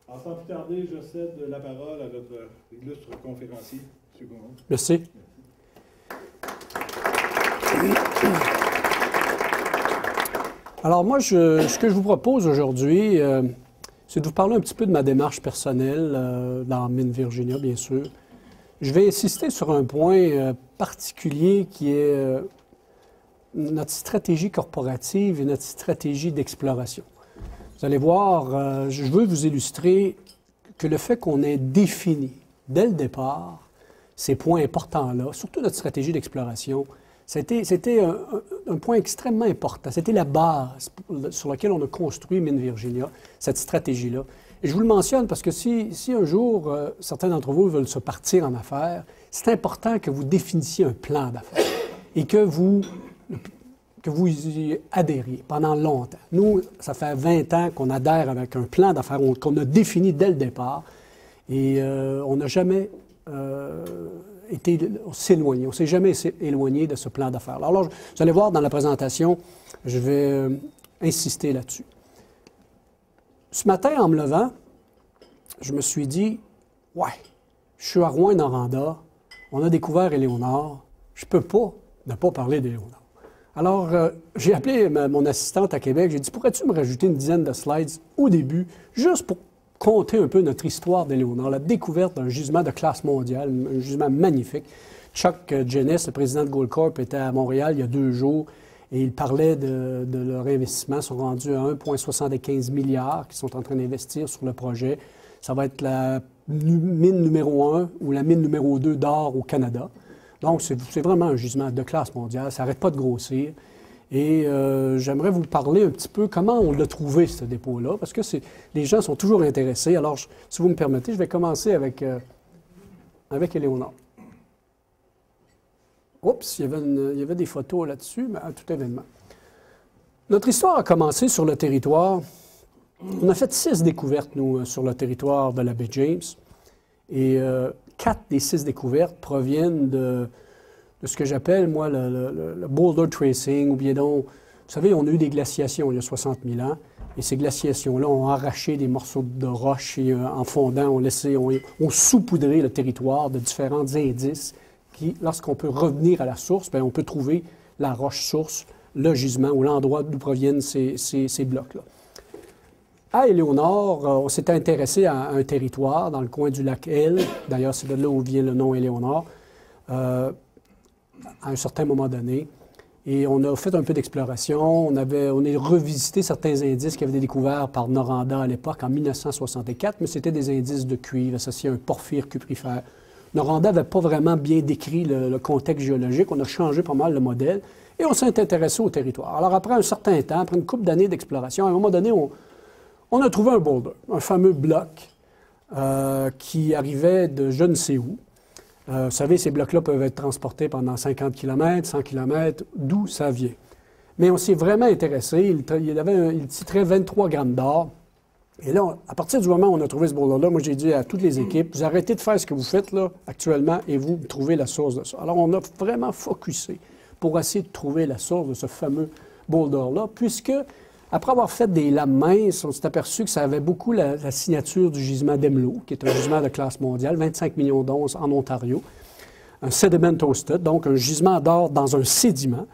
En sans plus tarder, je cède la parole à notre illustre conférencier, M. Gaumont. Merci. Alors moi, ce que je vous propose aujourd'hui, c'est de vous parler un petit peu de ma démarche personnelle dans Mines Virginia, bien sûr. Je vais insister sur un point particulier qui est notre stratégie corporative et notre stratégie d'exploration. Vous allez voir, je veux vous illustrer que le fait qu'on ait défini dès le départ ces points importants-là, surtout notre stratégie d'exploration, c'était un point extrêmement important. C'était la base sur laquelle on a construit Mines Virginia, cette stratégie-là. Et je vous le mentionne parce que si un jour, certains d'entre vous veulent se partir en affaires, c'est important que vous définissiez un plan d'affaires et que vous y adhériez pendant longtemps. Nous, ça fait 20 ans qu'on adhère avec un plan d'affaires qu'on a défini dès le départ et on n'a jamais s'éloigner. On ne s'est jamais éloigné de ce plan d'affaires. Alors, vous allez voir dans la présentation, je vais insister là-dessus. Ce matin, en me levant, je me suis dit, ouais, je suis à Rouyn-Noranda, on a découvert Éléonore, je ne peux pas ne pas parler d'Éléonore. Alors, j'ai appelé mon assistante à Québec, j'ai dit, pourrais-tu me rajouter une dizaine de slides au début, juste pour conter un peu notre histoire d'Éléonore, la découverte d'un gisement de classe mondiale, un gisement magnifique. Chuck Jeunesse, le président de Goldcorp, était à Montréal il y a 2 jours et il parlait de leur investissement. Ils sont rendus à 1,75 milliard qu'ils sont en train d'investir sur le projet. Ça va être la mine numéro 1 ou la mine numéro 2 d'or au Canada. Donc, c'est vraiment un gisement de classe mondiale. Ça n'arrête pas de grossir. Et j'aimerais vous parler un petit peu comment on l'a trouvé, ce dépôt-là, parce que les gens sont toujours intéressés. Alors, si vous me permettez, je vais commencer avec Éléonore. Oups, il y avait des photos là-dessus, mais à tout événement. Notre histoire a commencé sur le territoire. On a fait 6 découvertes, nous, sur le territoire de la baie James. Et 4 des 6 découvertes proviennent de ce que j'appelle, moi, le boulder tracing, ou bien donc, vous savez, on a eu des glaciations il y a 60 000 ans, et ces glaciations-là ont arraché des morceaux de roche et en fondant, ont saupoudré le territoire de différents indices qui, lorsqu'on peut revenir à la source, bien, on peut trouver la roche-source, le gisement ou l'endroit d'où proviennent ces blocs-là. À Éléonore, on s'est intéressé à un territoire dans le coin du lac L. D'ailleurs, c'est de là où vient le nom Éléonore. À un certain moment donné. Et on a fait un peu d'exploration. On a revisité certains indices qui avaient été découverts par Noranda à l'époque, en 1964, mais c'était des indices de cuivre associés à un porphyre cuprifère. Noranda n'avait pas vraiment bien décrit le contexte géologique. On a changé pas mal le modèle et on s'est intéressé au territoire. Alors, après un certain temps, après une couple d'années d'exploration, à un moment donné, on a trouvé un boulder, un fameux bloc qui arrivait de je ne sais où. Vous savez, ces blocs-là peuvent être transportés pendant 50 km, 100 km, d'où ça vient. Mais on s'est vraiment intéressé. Il titrait 23 grammes d'or. Et là, à partir du moment où on a trouvé ce boulder-là, moi, j'ai dit à toutes les équipes, vous arrêtez de faire ce que vous faites là actuellement et vous trouvez la source de ça. Alors, on a vraiment focusé pour essayer de trouver la source de ce fameux boulder-là, puisque, après avoir fait des lames minces, on s'est aperçu que ça avait beaucoup la signature du gisement d'Emelot, qui est un gisement de classe mondiale, 25 millions d'onces en Ontario, un sediment hosted, donc un gisement d'or dans un sédiment.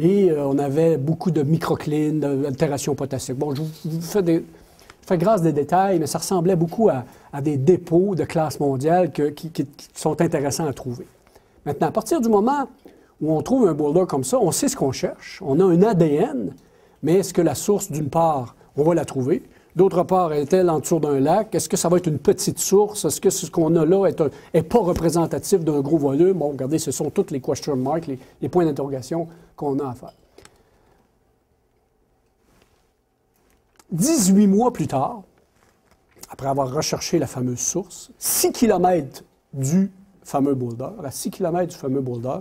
Et on avait beaucoup de microclines, d'altérations potassiques. Bon, je vous fais grâce des détails, mais ça ressemblait beaucoup à des dépôts de classe mondiale qui sont intéressants à trouver. Maintenant, à partir du moment où on trouve un boulder comme ça, on sait ce qu'on cherche, on a un ADN, mais est-ce que la source, d'une part, on va la trouver? D'autre part, est-elle en dessous d'un lac? Est-ce que ça va être une petite source? Est-ce que ce qu'on a là n'est pas représentatif d'un gros volume? Bon, regardez, ce sont toutes les question marks, les points d'interrogation qu'on a à faire. 18 mois plus tard, après avoir recherché la fameuse source, 6 km du fameux boulder, à 6 km du fameux boulder,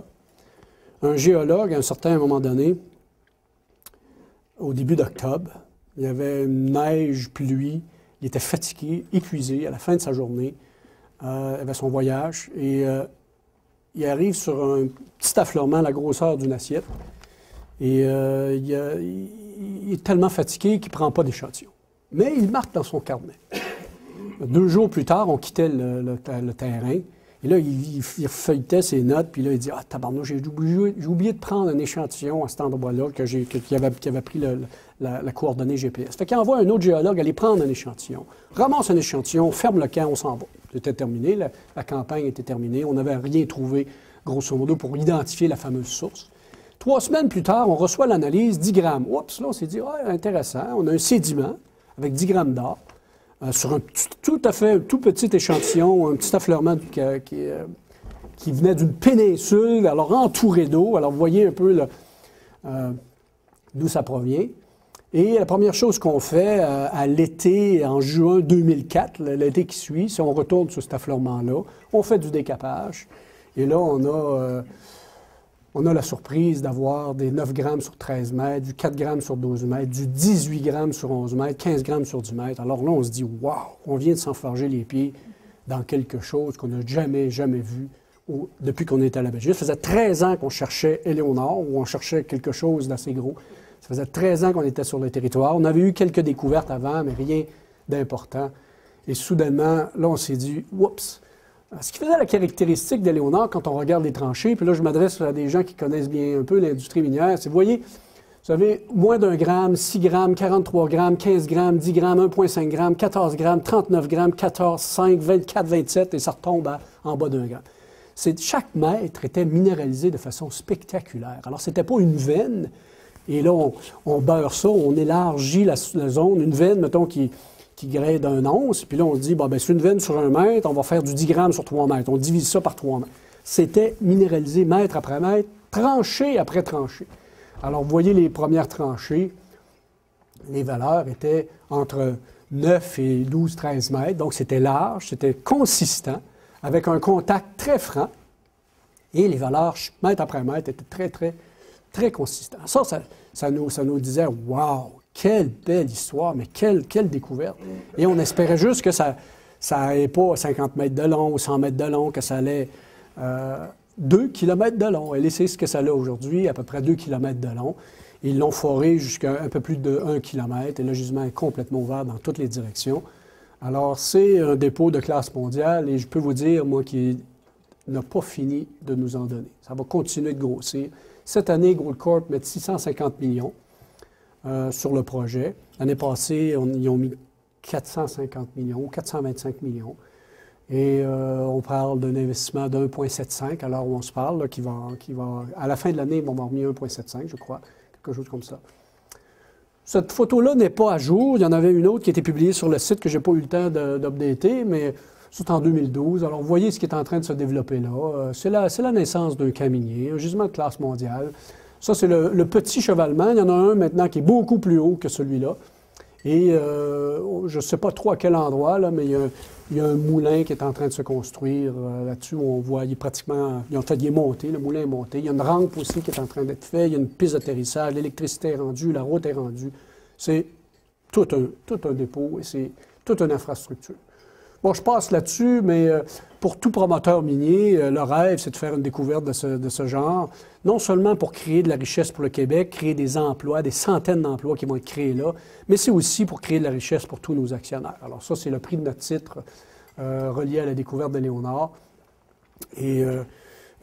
un géologue, à un certain moment donné, au début d'octobre, il y avait une neige, pluie, il était fatigué, épuisé à la fin de sa journée, il avait son voyage, et il arrive sur un petit affleurement à la grosseur d'une assiette, et il est tellement fatigué qu'il ne prend pas d'échantillon. Mais il marque dans son carnet. 2 jours plus tard, on quittait le terrain. Et là, il feuilletait ses notes, puis là, il dit « Ah, tabarnak, j'ai oublié de prendre un échantillon à cet endroit-là qui avait pris la coordonnée GPS. » Fait qu'il envoie un autre géologue aller prendre un échantillon, ramasse un échantillon, ferme le camp, on s'en va. C'était terminé, la campagne était terminée, on n'avait rien trouvé, grosso modo, pour identifier la fameuse source. 3 semaines plus tard, on reçoit l'analyse, 10 grammes. Oups, là, on s'est dit « Ah, intéressant, on a un sédiment avec 10 grammes d'or. » Sur un tout petit échantillon, un petit affleurement qui venait d'une péninsule, alors entouré d'eau. Alors, vous voyez un peu d'où ça provient. Et la première chose qu'on fait à l'été, en juin 2004, l'été qui suit, si on retourne sur cet affleurement-là, on fait du décapage. Et là, on a la surprise d'avoir des 9 grammes sur 13 mètres, du 4 grammes sur 12 mètres, du 18 grammes sur 11 mètres, 15 grammes sur 10 mètres. Alors là, on se dit, wow, on vient de s'enfarger les pieds dans quelque chose qu'on n'a jamais vu depuis qu'on était à la Belgique. Ça faisait 13 ans qu'on cherchait Éléonore, ou on cherchait quelque chose d'assez gros. Ça faisait 13 ans qu'on était sur le territoire. On avait eu quelques découvertes avant, mais rien d'important. Et soudainement, là, on s'est dit, oups! Ce qui faisait la caractéristique d'Éléonore, quand on regarde les tranchées, puis là, je m'adresse à des gens qui connaissent bien un peu l'industrie minière, c'est, vous voyez, vous avez moins d'1 gramme, 6 grammes, 43 grammes, 15 grammes, 10 grammes, 1,5 grammes, 14 grammes, 39 grammes, 14, 5, 24, 27, et ça retombe en bas d'1 gramme. Chaque mètre était minéralisé de façon spectaculaire. Alors, ce n'était pas une veine, et là, on beurre ça, on élargit la zone, une veine, mettons, qui grade d'1 once, puis là, on se dit, bon, ben, c'est une veine sur 1 mètre, on va faire du 10 grammes sur 3 mètres. On divise ça par 3 mètres. C'était minéralisé mètre après mètre, tranchée après tranchée. Alors, vous voyez les premières tranchées, les valeurs étaient entre 9 et 12, 13 mètres, donc c'était large, c'était consistant, avec un contact très franc, et les valeurs, mètre après mètre, étaient très, très, très consistantes. Ça nous disait, wow! Quelle belle histoire, mais quelle découverte. Et on espérait juste que ça n'allait pas 50 mètres de long ou 100 mètres de long, que ça allait 2 km de long. Et c'est ce que ça a aujourd'hui, à peu près 2 km de long. Ils l'ont foré jusqu'à un peu plus de 1 km, et le gisement est complètement ouvert dans toutes les directions. Alors, c'est un dépôt de classe mondiale, et je peux vous dire, moi, qu'il n'a pas fini de nous en donner. Ça va continuer de grossir. Cette année, Goldcorp met 650 millions. Sur le projet. L'année passée, ils ont mis 450 millions, 425 millions. Et on parle d'un investissement de 1,75 à l'heure où on se parle, là, qui va, à la fin de l'année, ils vont avoir mis 1,75, je crois, quelque chose comme ça. Cette photo-là n'est pas à jour. Il y en avait une autre qui a été publiée sur le site que je n'ai pas eu le temps d'updater, mais c'est en 2012. Alors, vous voyez ce qui est en train de se développer là. C'est la naissance d'un camp minier, un gisement de classe mondiale. Ça, c'est le petit chevalement. Il y en a un maintenant qui est beaucoup plus haut que celui-là. Et je ne sais pas trop à quel endroit, là, mais il y a un moulin qui est en train de se construire là-dessus. On voit, il est monté, le moulin est monté. Il y a une rampe aussi qui est en train d'être faite. Il y a une piste d'atterrissage, l'électricité est rendue, la route est rendue. C'est tout un dépôt et c'est toute une infrastructure. Bon, je passe là-dessus, mais pour tout promoteur minier, le rêve, c'est de faire une découverte de ce genre, non seulement pour créer de la richesse pour le Québec, créer des emplois, des centaines d'emplois qui vont être créés là, mais c'est aussi pour créer de la richesse pour tous nos actionnaires. Alors ça, c'est le prix de notre titre relié à la découverte d'Éléonore. Et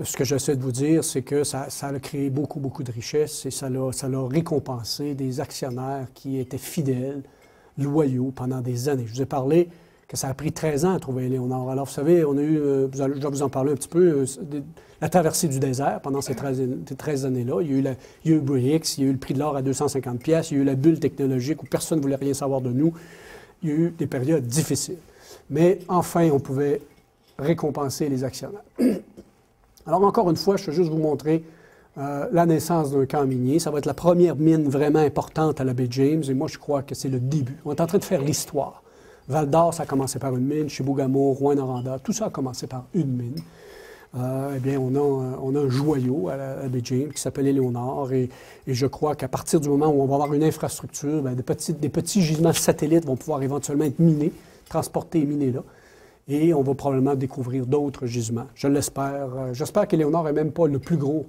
ce que j'essaie de vous dire, c'est que ça a créé beaucoup, beaucoup de richesse et ça a récompensé des actionnaires qui étaient fidèles, loyaux pendant des années. Je vous ai parlé que ça a pris 13 ans à trouver Éléonore. Alors, vous savez, on a eu, je dois vous en parler un petit peu, la traversée du désert pendant ces 13 années-là. Il y a eu Brix, il y a eu le prix de l'or à 250 pièces, il y a eu la bulle technologique où personne ne voulait rien savoir de nous. Il y a eu des périodes difficiles. Mais enfin, on pouvait récompenser les actionnaires. Alors, encore une fois, je vais juste vous montrer la naissance d'un camp minier. Ça va être la première mine vraiment importante à la baie James, et moi, je crois que c'est le début. On est en train de faire l'histoire. Val-d'Or, ça a commencé par une mine. Chibougamau, Rouyn-Noranda, tout ça a commencé par une mine. Eh bien, on a un joyau à la baie James qui s'appelle Éléonore. Et je crois qu'à partir du moment où on va avoir une infrastructure, bien, des petits gisements satellites vont pouvoir éventuellement être minés, transportés et minés là. Et on va probablement découvrir d'autres gisements. Je l'espère. J'espère qu'Éléonore n'est même pas le plus gros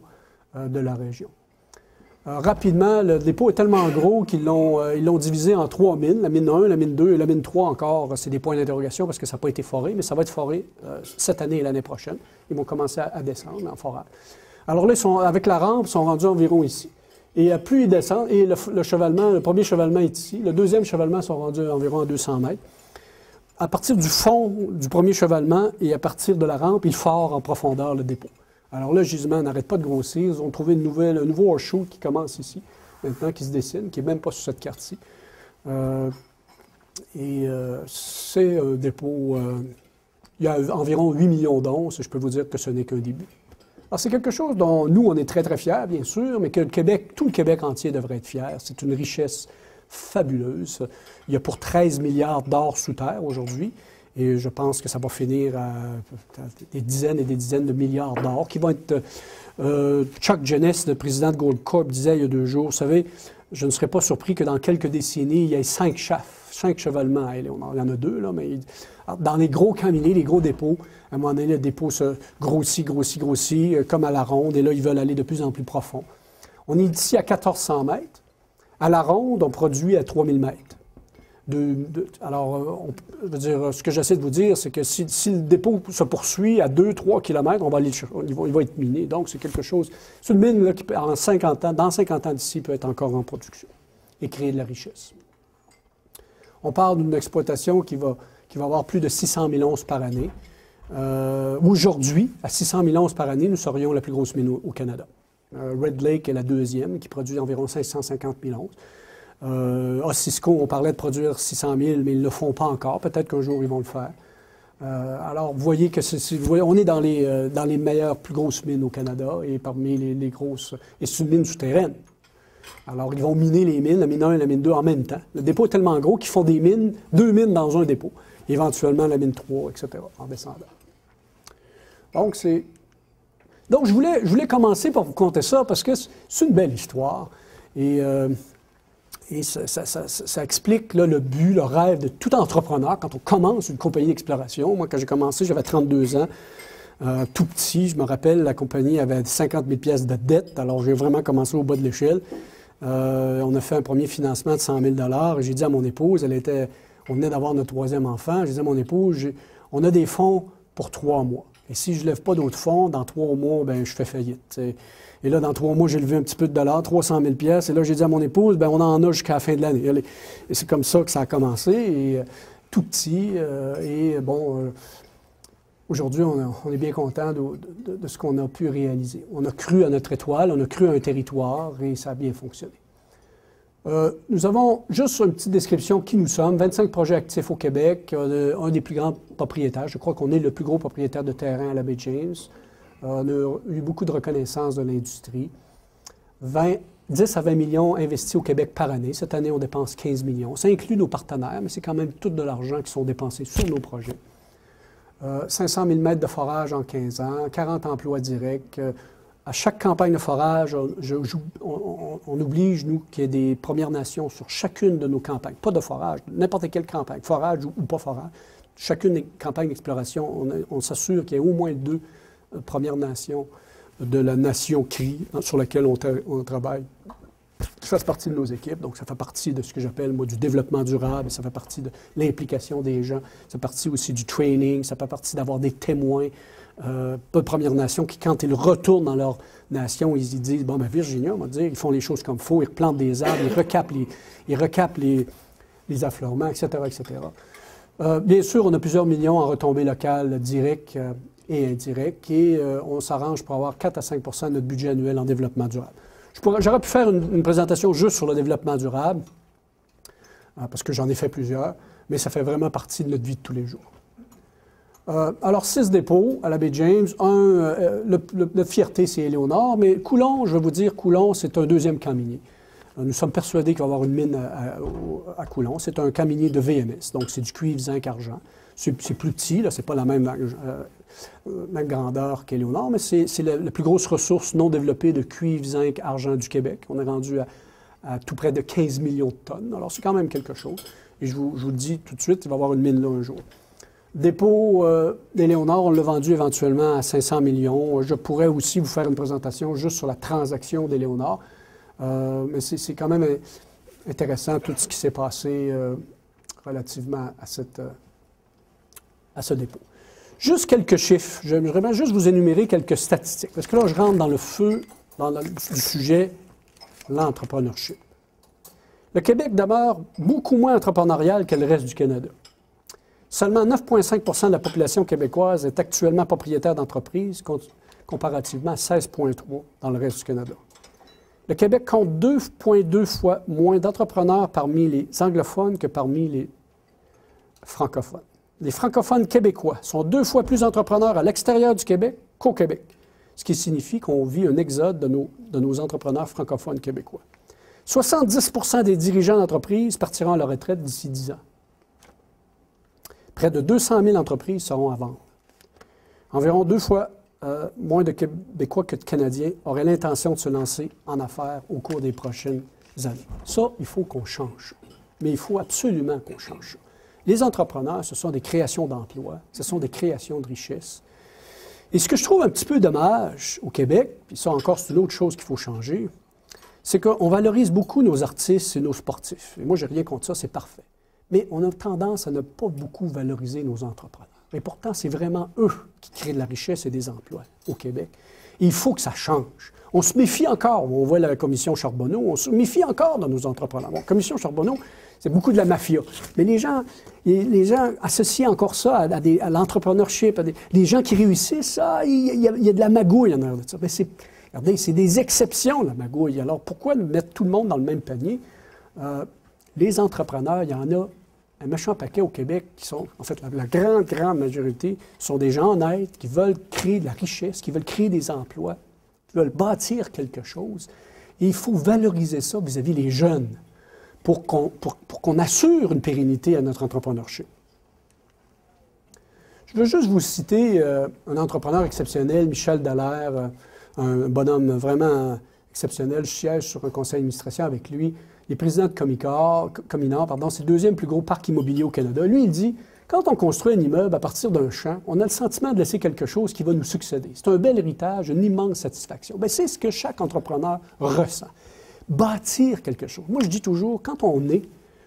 de la région. Rapidement, le dépôt est tellement gros qu'ils l'ont divisé en 3 mines, la mine 1, la mine 2 et la mine 3 encore. C'est des points d'interrogation parce que ça n'a pas été foré, mais ça va être foré cette année et l'année prochaine. Ils vont commencer à descendre en forage. Alors là, avec la rampe, ils sont rendus environ ici. Et plus ils descendent, et le chevalement, le premier chevalement est ici. Le deuxième chevalement sont rendus environ à 200 mètres. À partir du fond du premier chevalement et à partir de la rampe, il fore en profondeur le dépôt. Alors là, le gisement n'arrête pas de grossir. Ils ont trouvé un nouveau horseshoe qui commence ici, maintenant, qui se dessine, qui n'est même pas sur cette carte-ci. C'est un dépôt... il y a environ 8 millions d'onces, et je peux vous dire que ce n'est qu'un début. Alors, c'est quelque chose dont nous, on est très, très fiers, bien sûr, mais que le Québec, tout le Québec entier devrait être fier. C'est une richesse fabuleuse. Il y a pour 13 milliards d'or sous terre aujourd'hui. Et je pense que ça va finir à des dizaines et des dizaines de milliards d'or qui vont être... Chuck Jeunesse, le président de Gold Corp, disait il y a 2 jours, vous savez, je ne serais pas surpris que dans quelques décennies, il y ait 5 chevalements à Éléonore. Il y en a 2, là, mais dans les gros camps miniers, les gros dépôts, à un moment donné, le dépôt se grossit, comme à la ronde, et là, ils veulent aller de plus en plus profond. On est ici à 1400 mètres. À la ronde, on produit à 3000 mètres. Alors, je veux dire, ce que j'essaie de vous dire, c'est que si le dépôt se poursuit à 2-3 km, il va être miné. Donc, c'est quelque chose... C'est une mine là, qui, dans 50 ans d'ici, peut être encore en production et créer de la richesse. On parle d'une exploitation qui va avoir plus de 600 000 onces par année. Aujourd'hui, à 600 000 onces par année, nous serions la plus grosse mine au Canada. Red Lake est la deuxième, qui produit environ 550 000 onces. Cisco, on parlait de produire 600 000, mais ils ne le font pas encore. Peut-être qu'un jour, ils vont le faire. Alors, vous voyez que on est dans les meilleures, plus grosses mines au Canada et parmi les grosses... Et c'est une mine souterraine. Alors, ils vont miner les mines, la mine 1 et la mine 2 en même temps. Le dépôt est tellement gros qu'ils font 2 mines dans un dépôt. Éventuellement, la mine 3, etc., en descendant. Donc, je voulais commencer par vous conter ça parce que c'est une belle histoire. Et ça explique là, le but, le rêve de tout entrepreneur quand on commence une compagnie d'exploration. Moi, quand j'ai commencé, j'avais 32 ans, tout petit. Je me rappelle, la compagnie avait 50 000 pièces de dette. Alors, j'ai vraiment commencé au bas de l'échelle. On a fait un premier financement de 100 000 $. Et j'ai dit à mon épouse, on venait d'avoir notre 3e enfant, j'ai dit à mon épouse, on a des fonds pour 3 mois. Et si je ne lève pas d'autres fonds, dans 3 mois, ben je fais faillite. T'sais. Et là, dans 3 mois, j'ai levé un petit peu de dollars, 300 000 $. Et là, j'ai dit à mon épouse, ben on en a jusqu'à la fin de l'année. Et c'est comme ça que ça a commencé, et tout petit. Aujourd'hui, on est bien content de ce qu'on a pu réaliser. On a cru à notre étoile, on a cru à un territoire, et ça a bien fonctionné. Nous avons juste une petite description qui nous sommes. 25 projets actifs au Québec, un des plus grands propriétaires. Je crois qu'on est le plus gros propriétaire de terrain à la baie James. On a eu beaucoup de reconnaissance de l'industrie. 10 à 20 millions investis au Québec par année. Cette année, on dépense 15 millions. Ça inclut nos partenaires, mais c'est quand même tout de l'argent qui sont dépensés sur nos projets. 500 000 mètres de forage en 15 ans, 40 emplois directs. À chaque campagne de forage, on oblige, nous, qu'il y ait des Premières Nations sur chacune de nos campagnes. Pas de forage, n'importe quelle campagne, forage ou pas forage. Chacune des campagnes d'exploration, on s'assure qu'il y ait au moins 2 Premières Nations de la nation CRI sur laquelle on travaille, qui fassent partie de nos équipes. Donc, ça fait partie de ce que j'appelle, moi, du développement durable, ça fait partie de l'implication des gens, ça fait partie aussi du training, ça fait partie d'avoir des témoins, pas de Premières Nations qui, quand ils retournent dans leur nation, ils disent, bon, ben Virginia, on va dire, ils font les choses comme il faut, ils replantent des arbres, ils recapent les affleurements, etc., etc. Bien sûr, on a plusieurs millions en retombées locales directes et indirectes, et on s'arrange pour avoir 4 à 5 % de notre budget annuel en développement durable. J'aurais pu faire une présentation juste sur le développement durable, parce que j'en ai fait plusieurs, mais ça fait vraiment partie de notre vie de tous les jours. Alors, 6 dépôts à la baie James. Notre fierté, c'est Éléonore, mais Coulon, je vais vous dire, Coulon, c'est un 2e camp minier. Nous sommes persuadés qu'il va y avoir une mine à Coulon. C'est un camp minier de VMS, donc c'est du cuivre, zinc, argent. C'est plus petit, ce n'est pas la même grandeur qu'Éléonore, mais c'est la plus grosse ressource non développée de cuivre, zinc, argent du Québec. On est rendu à tout près de 15 millions de tonnes. Alors, c'est quand même quelque chose. Et je vous le dis tout de suite, il va y avoir une mine là un jour. Dépôt d'Éléonore, on l'a vendu éventuellement à 500 millions. Je pourrais aussi vous faire une présentation juste sur la transaction d'Éléonore. Mais c'est quand même intéressant tout ce qui s'est passé relativement à ce dépôt. Juste quelques chiffres. J'aimerais juste vous énumérer quelques statistiques. Parce que là, je rentre dans le feu du sujet, l'entrepreneurship. Le Québec demeure beaucoup moins entrepreneurial que le reste du Canada. Seulement 9,5 de la population québécoise est actuellement propriétaire d'entreprises, comparativement à 16,3 dans le reste du Canada. Le Québec compte 2,2 fois moins d'entrepreneurs parmi les anglophones que parmi les francophones. Les francophones québécois sont 2 fois plus entrepreneurs à l'extérieur du Québec qu'au Québec, ce qui signifie qu'on vit un exode de nos entrepreneurs francophones québécois. 70 des dirigeants d'entreprises partiront à la retraite d'ici 10 ans. Près de 200 000 entreprises seront à vendre. Environ 2 fois moins de Québécois que de Canadiens auraient l'intention de se lancer en affaires au cours des prochaines années. Ça, il faut qu'on change. Mais il faut absolument qu'on change ça. Les entrepreneurs, ce sont des créations d'emplois, ce sont des créations de richesses. Et ce que je trouve un petit peu dommage au Québec, puis ça encore, c'est une autre chose qu'il faut changer, c'est qu'on valorise beaucoup nos artistes et nos sportifs. Et moi, je n'ai rien contre ça, c'est parfait. Mais on a tendance à ne pas beaucoup valoriser nos entrepreneurs. Et pourtant, c'est vraiment eux qui créent de la richesse et des emplois au Québec. Et il faut que ça change. On se méfie encore. On voit la commission Charbonneau, on se méfie encore de nos entrepreneurs. Bon, la commission Charbonneau, c'est beaucoup de la mafia. Mais les gens associent encore ça à l'entrepreneurship, les gens qui réussissent. Il y a de la magouille en arrière de ça. Mais regardez, c'est des exceptions, la magouille. Alors, pourquoi mettre tout le monde dans le même panier? Les entrepreneurs, il y en a un méchant paquet au Québec qui sont, en fait, la grande majorité, sont des gens honnêtes qui veulent créer de la richesse, qui veulent créer des emplois, qui veulent bâtir quelque chose. Et il faut valoriser ça vis-à-vis des jeunes pour qu'on assure une pérennité à notre entrepreneurship. Je veux juste vous citer un entrepreneur exceptionnel, Michel Dallaire, un bonhomme vraiment exceptionnel. Je siège sur un conseil d'administration avec lui. Il est président de Cominor, c'est le deuxième plus gros parc immobilier au Canada. Lui, il dit, quand on construit un immeuble à partir d'un champ, on a le sentiment de laisser quelque chose qui va nous succéder. C'est un bel héritage, une immense satisfaction. Bien, c'est ce que chaque entrepreneur ressent. Bâtir quelque chose. Moi, je dis toujours, quand on naît,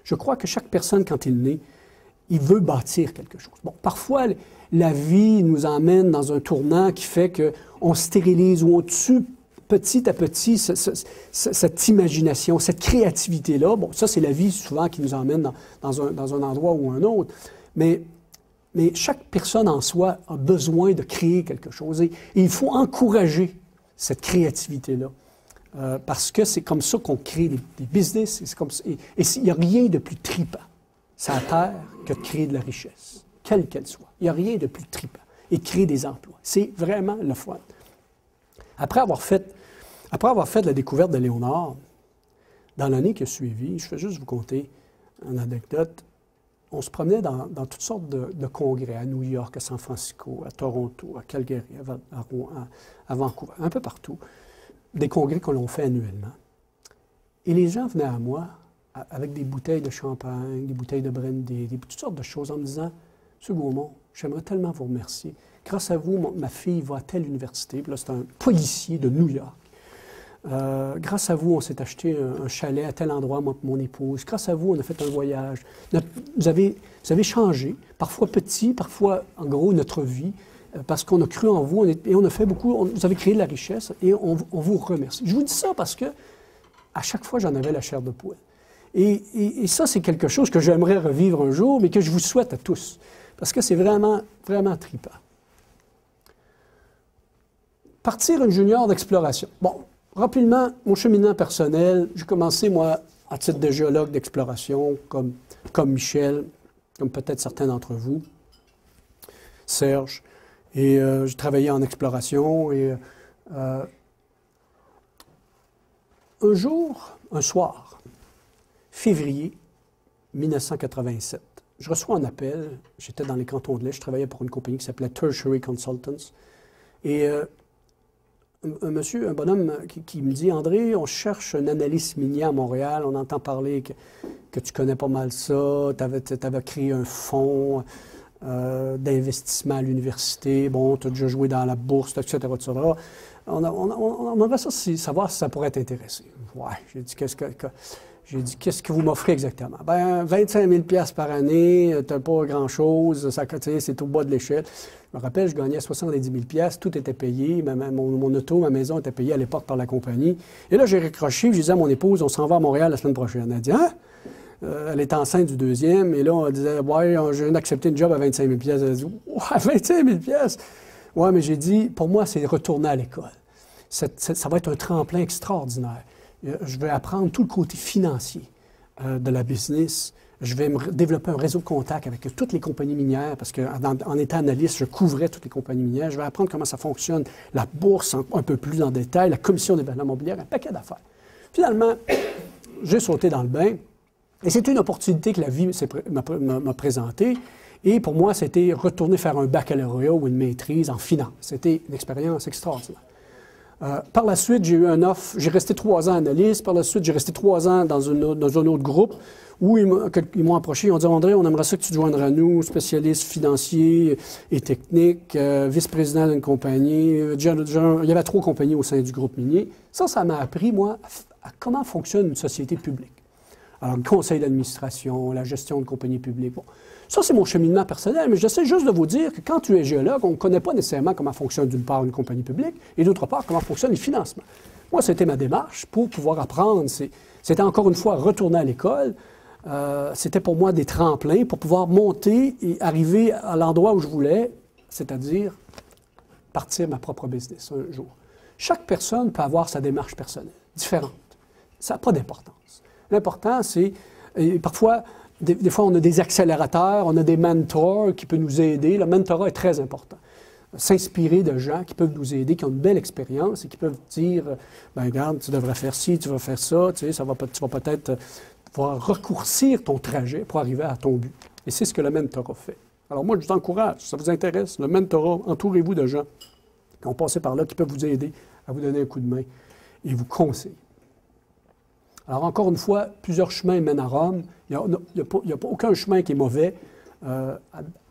je crois que chaque personne, quand il naît, il veut bâtir quelque chose. Bon, parfois, la vie nous emmène dans un tournant qui fait qu'on stérilise ou on tue petit à petit cette imagination, cette créativité-là. Bon, ça, c'est la vie souvent qui nous emmène dans un endroit ou un autre. Mais chaque personne en soi a besoin de créer quelque chose. Et il faut encourager cette créativité-là. Parce que c'est comme ça qu'on crée des business. Et il n'y a rien de plus tripant sur la terre que de créer de la richesse, quelle qu'elle soit. Il n'y a rien de plus tripant. Et créer des emplois. C'est vraiment le fun. Après avoir fait la découverte de Léonard, dans l'année qui a suivi, je vais juste vous conter une anecdote. On se promenait dans toutes sortes de congrès, à New York, à San Francisco, à Toronto, à Calgary, à Rouen, à Vancouver, un peu partout. Des congrès que l'on fait annuellement. Et les gens venaient à moi avec des bouteilles de champagne, des bouteilles de brandy, toutes sortes de choses en me disant « M. Gaumont, j'aimerais tellement vous remercier. Grâce à vous, ma fille va à telle université. » Puis là, c'est un policier de New York. Grâce à vous, on s'est acheté un chalet à tel endroit, moi et mon épouse. Grâce à vous, on a fait un voyage. Vous avez changé, parfois petit, parfois en gros, notre vie, parce qu'on a cru en vous et on a fait beaucoup. Vous avez créé de la richesse et on vous remercie. Je vous dis ça parce que à chaque fois, j'en avais la chair de poule. Et ça, c'est quelque chose que j'aimerais revivre un jour, mais que je vous souhaite à tous, parce que c'est vraiment, vraiment trippant. Partir une junior d'exploration. Bon, rapidement, mon cheminement personnel, j'ai commencé, moi, à titre de géologue d'exploration, comme Michel, comme peut-être certains d'entre vous, Serge, et j'ai travaillé en exploration, et un jour, un soir, février 1987, je reçois un appel, j'étais dans les cantons de l'Est, je travaillais pour une compagnie qui s'appelait Tertiary Consultants, et un bonhomme qui me dit « André, on cherche un analyste minier à Montréal, on entend parler que tu connais pas mal ça, tu avais créé un fonds, d'investissement à l'université. Bon, tu as déjà joué dans la bourse, etc., etc. On aimerait ça savoir si ça pourrait t'intéresser. Ouais, j'ai dit, qu'est-ce que vous m'offrez exactement? Ben 25 000 $ par année, tu n'as pas grand-chose, c'est au bas de l'échelle. Je me rappelle, je gagnais 70 000 $, tout était payé, mon auto, ma maison était payée à l'époque par la compagnie. Et là, j'ai raccroché, je disais à mon épouse, on s'en va à Montréal la semaine prochaine. Elle dit, hein? Elle était enceinte du deuxième, et là, on disait, ouais, j'ai accepté une job à 25 000 $. Elle a dit, ouais, 25 000 $? Ouais, mais j'ai dit, pour moi, c'est retourner à l'école. Ça va être un tremplin extraordinaire. Je vais apprendre tout le côté financier de la business. Je vais me développer un réseau de contacts avec toutes les compagnies minières, parce qu'en étant analyste, je couvrais toutes les compagnies minières. Je vais apprendre comment ça fonctionne, la bourse un peu plus en détail, la commission des valeurs immobilières, un paquet d'affaires. Finalement, j'ai sauté dans le bain, et c'est une opportunité que la vie m'a présentée. Et pour moi, c'était retourner faire un baccalauréat ou une maîtrise en finance. C'était une expérience extraordinaire. Par la suite, j'ai eu un offre. J'ai resté 3 ans analyste. Par la suite, j'ai resté 3 ans dans un autre groupe où ils m'ont approché. Ils ont dit, André, on aimerait ça que tu te joindrais à nous, spécialiste financier et technique, vice-président d'une compagnie. Il y avait 3 compagnies au sein du groupe minier. Ça m'a appris, moi, à comment fonctionne une société publique. Alors, le conseil d'administration, la gestion de compagnies publiques. Bon. Ça, c'est mon cheminement personnel, mais j'essaie juste de vous dire que quand tu es géologue, on ne connaît pas nécessairement comment fonctionne d'une part une compagnie publique et d'autre part comment fonctionnent les financements. Moi, c'était ma démarche pour pouvoir apprendre. C'était encore une fois retourner à l'école. C'était pour moi des tremplins pour pouvoir monter et arriver à l'endroit où je voulais, c'est-à-dire partir ma propre business un jour. Chaque personne peut avoir sa démarche personnelle, différente. Ça n'a pas d'importance. L'important, c'est, parfois, des fois, on a des accélérateurs, on a des mentors qui peuvent nous aider. Le mentorat est très important. S'inspirer de gens qui peuvent nous aider, qui ont une belle expérience et qui peuvent dire, ben regarde, tu devrais faire ci, tu vas faire ça, tu sais, tu vas peut-être pouvoir raccourcir ton trajet pour arriver à ton but. Et c'est ce que le mentorat fait. Alors moi, je vous encourage, si ça vous intéresse, le mentorat, entourez-vous de gens qui ont passé par là, qui peuvent vous aider à vous donner un coup de main et vous conseiller. Alors, encore une fois, plusieurs chemins mènent à Rome. Il n'y a pas aucun chemin qui est mauvais dans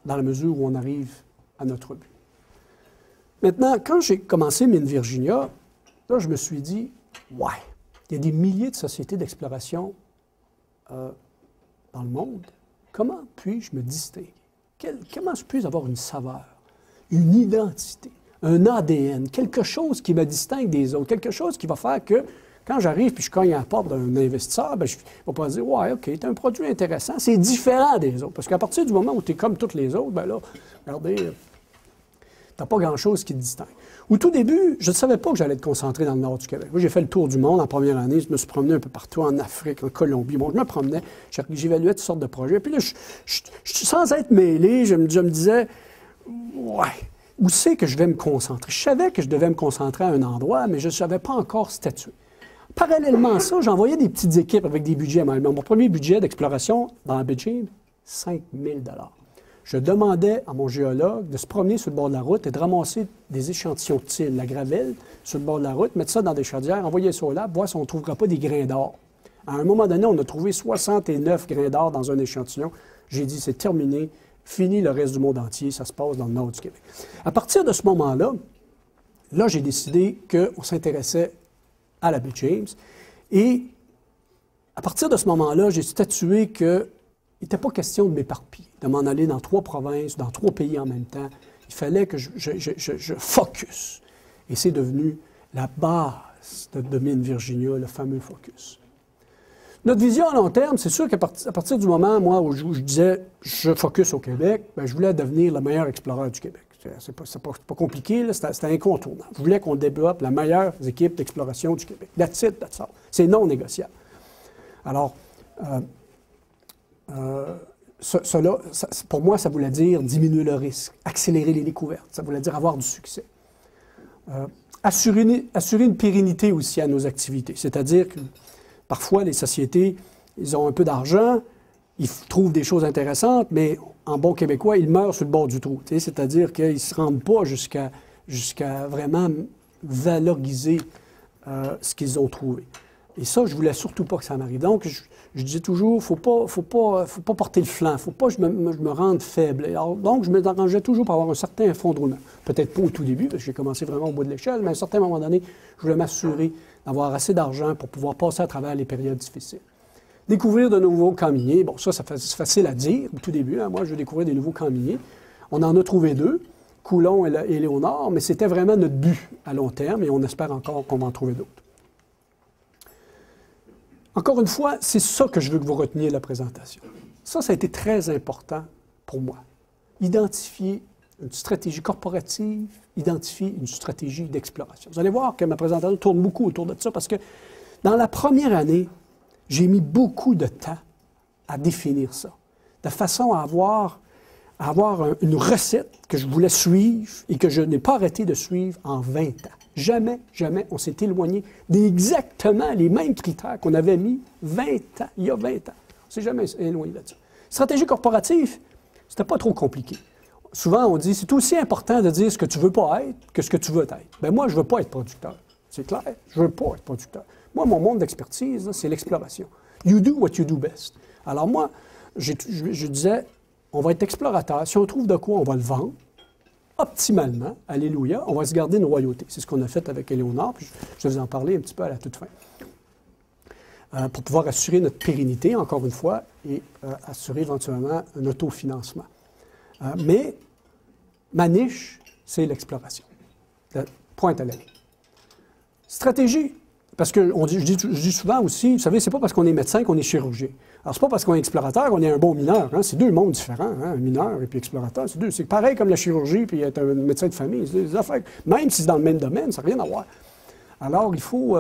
la mesure où on arrive à notre but. Maintenant, quand j'ai commencé Mines Virginia, là, je me suis dit, ouais, il y a des milliers de sociétés d'exploration dans le monde. Comment puis-je me distinguer? Comment je puis avoir une saveur, une identité, un ADN, quelque chose qui me distingue des autres, quelque chose qui va faire que quand j'arrive puis je cogne à la porte d'un investisseur, bien, je ne vais pas dire « Ouais, OK, tu as un produit intéressant. » C'est différent des autres. Parce qu'à partir du moment où tu es comme toutes les autres, bien là, regardez, tu n'as pas grand-chose qui te distingue. Au tout début, je ne savais pas que j'allais être concentré dans le nord du Québec. Moi, j'ai fait le tour du monde en première année. Je me suis promené un peu partout en Afrique, en Colombie. Bon, je me promenais, j'évaluais toutes sortes de projets. Puis là, sans être mêlé, je me disais « Ouais, où c'est que je vais me concentrer? » Je savais que je devais me concentrer à un endroit, mais je ne savais pas encore statuer. Parallèlement à ça, j'envoyais des petites équipes avec des budgets. Mon premier budget d'exploration dans la baie James, 5 000 $. Je demandais à mon géologue de se promener sur le bord de la route et de ramasser des échantillons de til, la gravelle, sur le bord de la route, mettre ça dans des chaudières, envoyer ça au lab, voir si on ne trouvera pas des grains d'or. À un moment donné, on a trouvé 69 grains d'or dans un échantillon. J'ai dit, c'est terminé, fini le reste du monde entier, ça se passe dans le nord du Québec. À partir de ce moment-là, j'ai décidé qu'on s'intéressait à la baie James. Et à partir de ce moment-là, j'ai statué qu'il n'était pas question de m'éparpiller, de m'en aller dans 3 provinces, dans 3 pays en même temps. Il fallait que je focus. Et c'est devenu la base de Mines Virginia, le fameux focus. Notre vision à long terme, c'est sûr qu'à partir du moment, moi, où je disais « je focus au Québec », bien, je voulais devenir le meilleur explorateur du Québec. C'est pas compliqué, c'était incontournable. Je voulais qu'on développe la meilleure équipe d'exploration du Québec. That's it, that's all. C'est non négociable. Alors, pour moi, ça voulait dire diminuer le risque, accélérer les découvertes, ça voulait dire avoir du succès. Assurer une pérennité aussi à nos activités, c'est-à-dire que parfois, les sociétés, ils ont un peu d'argent, ils trouvent des choses intéressantes, mais en bon québécois, ils meurent sur le bord du trou. C'est-à-dire qu'ils ne se rendent pas jusqu'à vraiment valoriser ce qu'ils ont trouvé. Et ça, je ne voulais surtout pas que ça m'arrive. Donc, je disais toujours, faut pas porter le flanc, faut pas que je me rende faible. Alors, donc, je me arrangeais toujours pour avoir un certain fonds de roulement. Peut-être pas au tout début, parce que j'ai commencé vraiment au bout de l'échelle, mais à un certain moment donné, je voulais m'assurer d'avoir assez d'argent pour pouvoir passer à travers les périodes difficiles. Découvrir de nouveaux camps miniers, bon, ça c'est facile à dire au tout début. Hein. Moi, je veux découvrir des nouveaux camps miniers. On en a trouvé 2, Coulon et Léonard, mais c'était vraiment notre but à long terme, et on espère encore qu'on va en trouver d'autres. Encore une fois, c'est ça que je veux que vous reteniez de la présentation. Ça a été très important pour moi. Identifier une stratégie corporative, identifier une stratégie d'exploration. Vous allez voir que ma présentation tourne beaucoup autour de ça parce que dans la première année, j'ai mis beaucoup de temps à définir ça, de façon à avoir une recette que je voulais suivre et que je n'ai pas arrêté de suivre en 20 ans. Jamais on s'est éloigné d'exactement les mêmes critères qu'on avait mis il y a 20 ans. On ne s'est jamais éloigné de ça. Stratégie corporative, c'était pas trop compliqué. Souvent, on dit, c'est aussi important de dire ce que tu veux pas être que ce que tu veux être. Bien, moi, je veux pas être producteur. C'est clair, je veux pas être producteur. Moi, mon monde d'expertise, c'est l'exploration. You do what you do best. Alors moi, je disais, on va être explorateur. Si on trouve de quoi, on va le vendre. Optimalement, alléluia, on va se garder une royauté. C'est ce qu'on a fait avec Éléonard, puis je vais vous en parler un petit peu à la toute fin. Pour pouvoir assurer notre pérennité, encore une fois, et assurer éventuellement un autofinancement. Mais ma niche, c'est l'exploration. Point à la ligne. Stratégie, parce que je dis souvent aussi, vous savez, c'est pas parce qu'on est médecin qu'on est chirurgien. Alors, c'est pas parce qu'on est explorateur qu'on est un bon mineur. Hein? C'est 2 mondes différents, hein? Un mineur et puis explorateur. C'est pareil comme la chirurgie puis être un médecin de famille. C'est des affaires. Même si c'est dans le même domaine, ça n'a rien à voir. Alors, il faut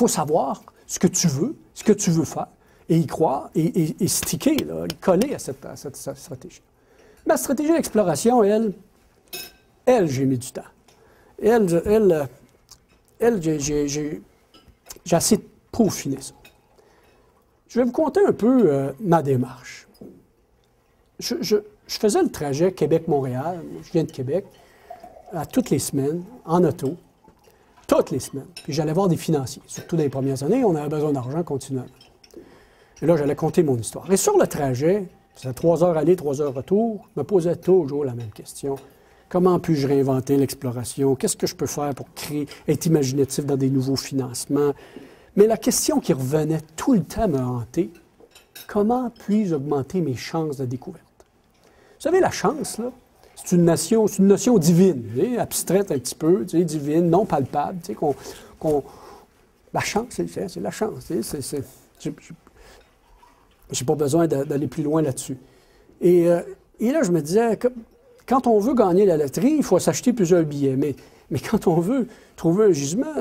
savoir ce que tu veux faire, et y croire, et sticker, là, coller à cette stratégie. Ma stratégie d'exploration, elle, j'ai mis du temps. J'ai assez peaufiné ça. Je vais vous conter un peu ma démarche. Je faisais le trajet Québec-Montréal, je viens de Québec, toutes les semaines, en auto, toutes les semaines. Puis j'allais voir des financiers. Surtout dans les premières années, on avait besoin d'argent continuellement. Et là, j'allais compter mon histoire. Et sur le trajet, c'était 3 heures aller, 3 heures retour, je me posais toujours la même question. Comment puis-je réinventer l'exploration? Qu'est-ce que je peux faire pour être imaginatif dans des nouveaux financements? Mais la question qui revenait tout le temps me hanter, comment puis-je augmenter mes chances de découverte? Vous savez, la chance, là, c'est une notion divine, abstraite un petit peu, divine, non palpable, la chance, c'est la chance. J'ai pas besoin d'aller plus loin là-dessus. Et là, je me disais, quand on veut gagner la loterie, il faut s'acheter plusieurs billets. Mais quand on veut trouver un gisement,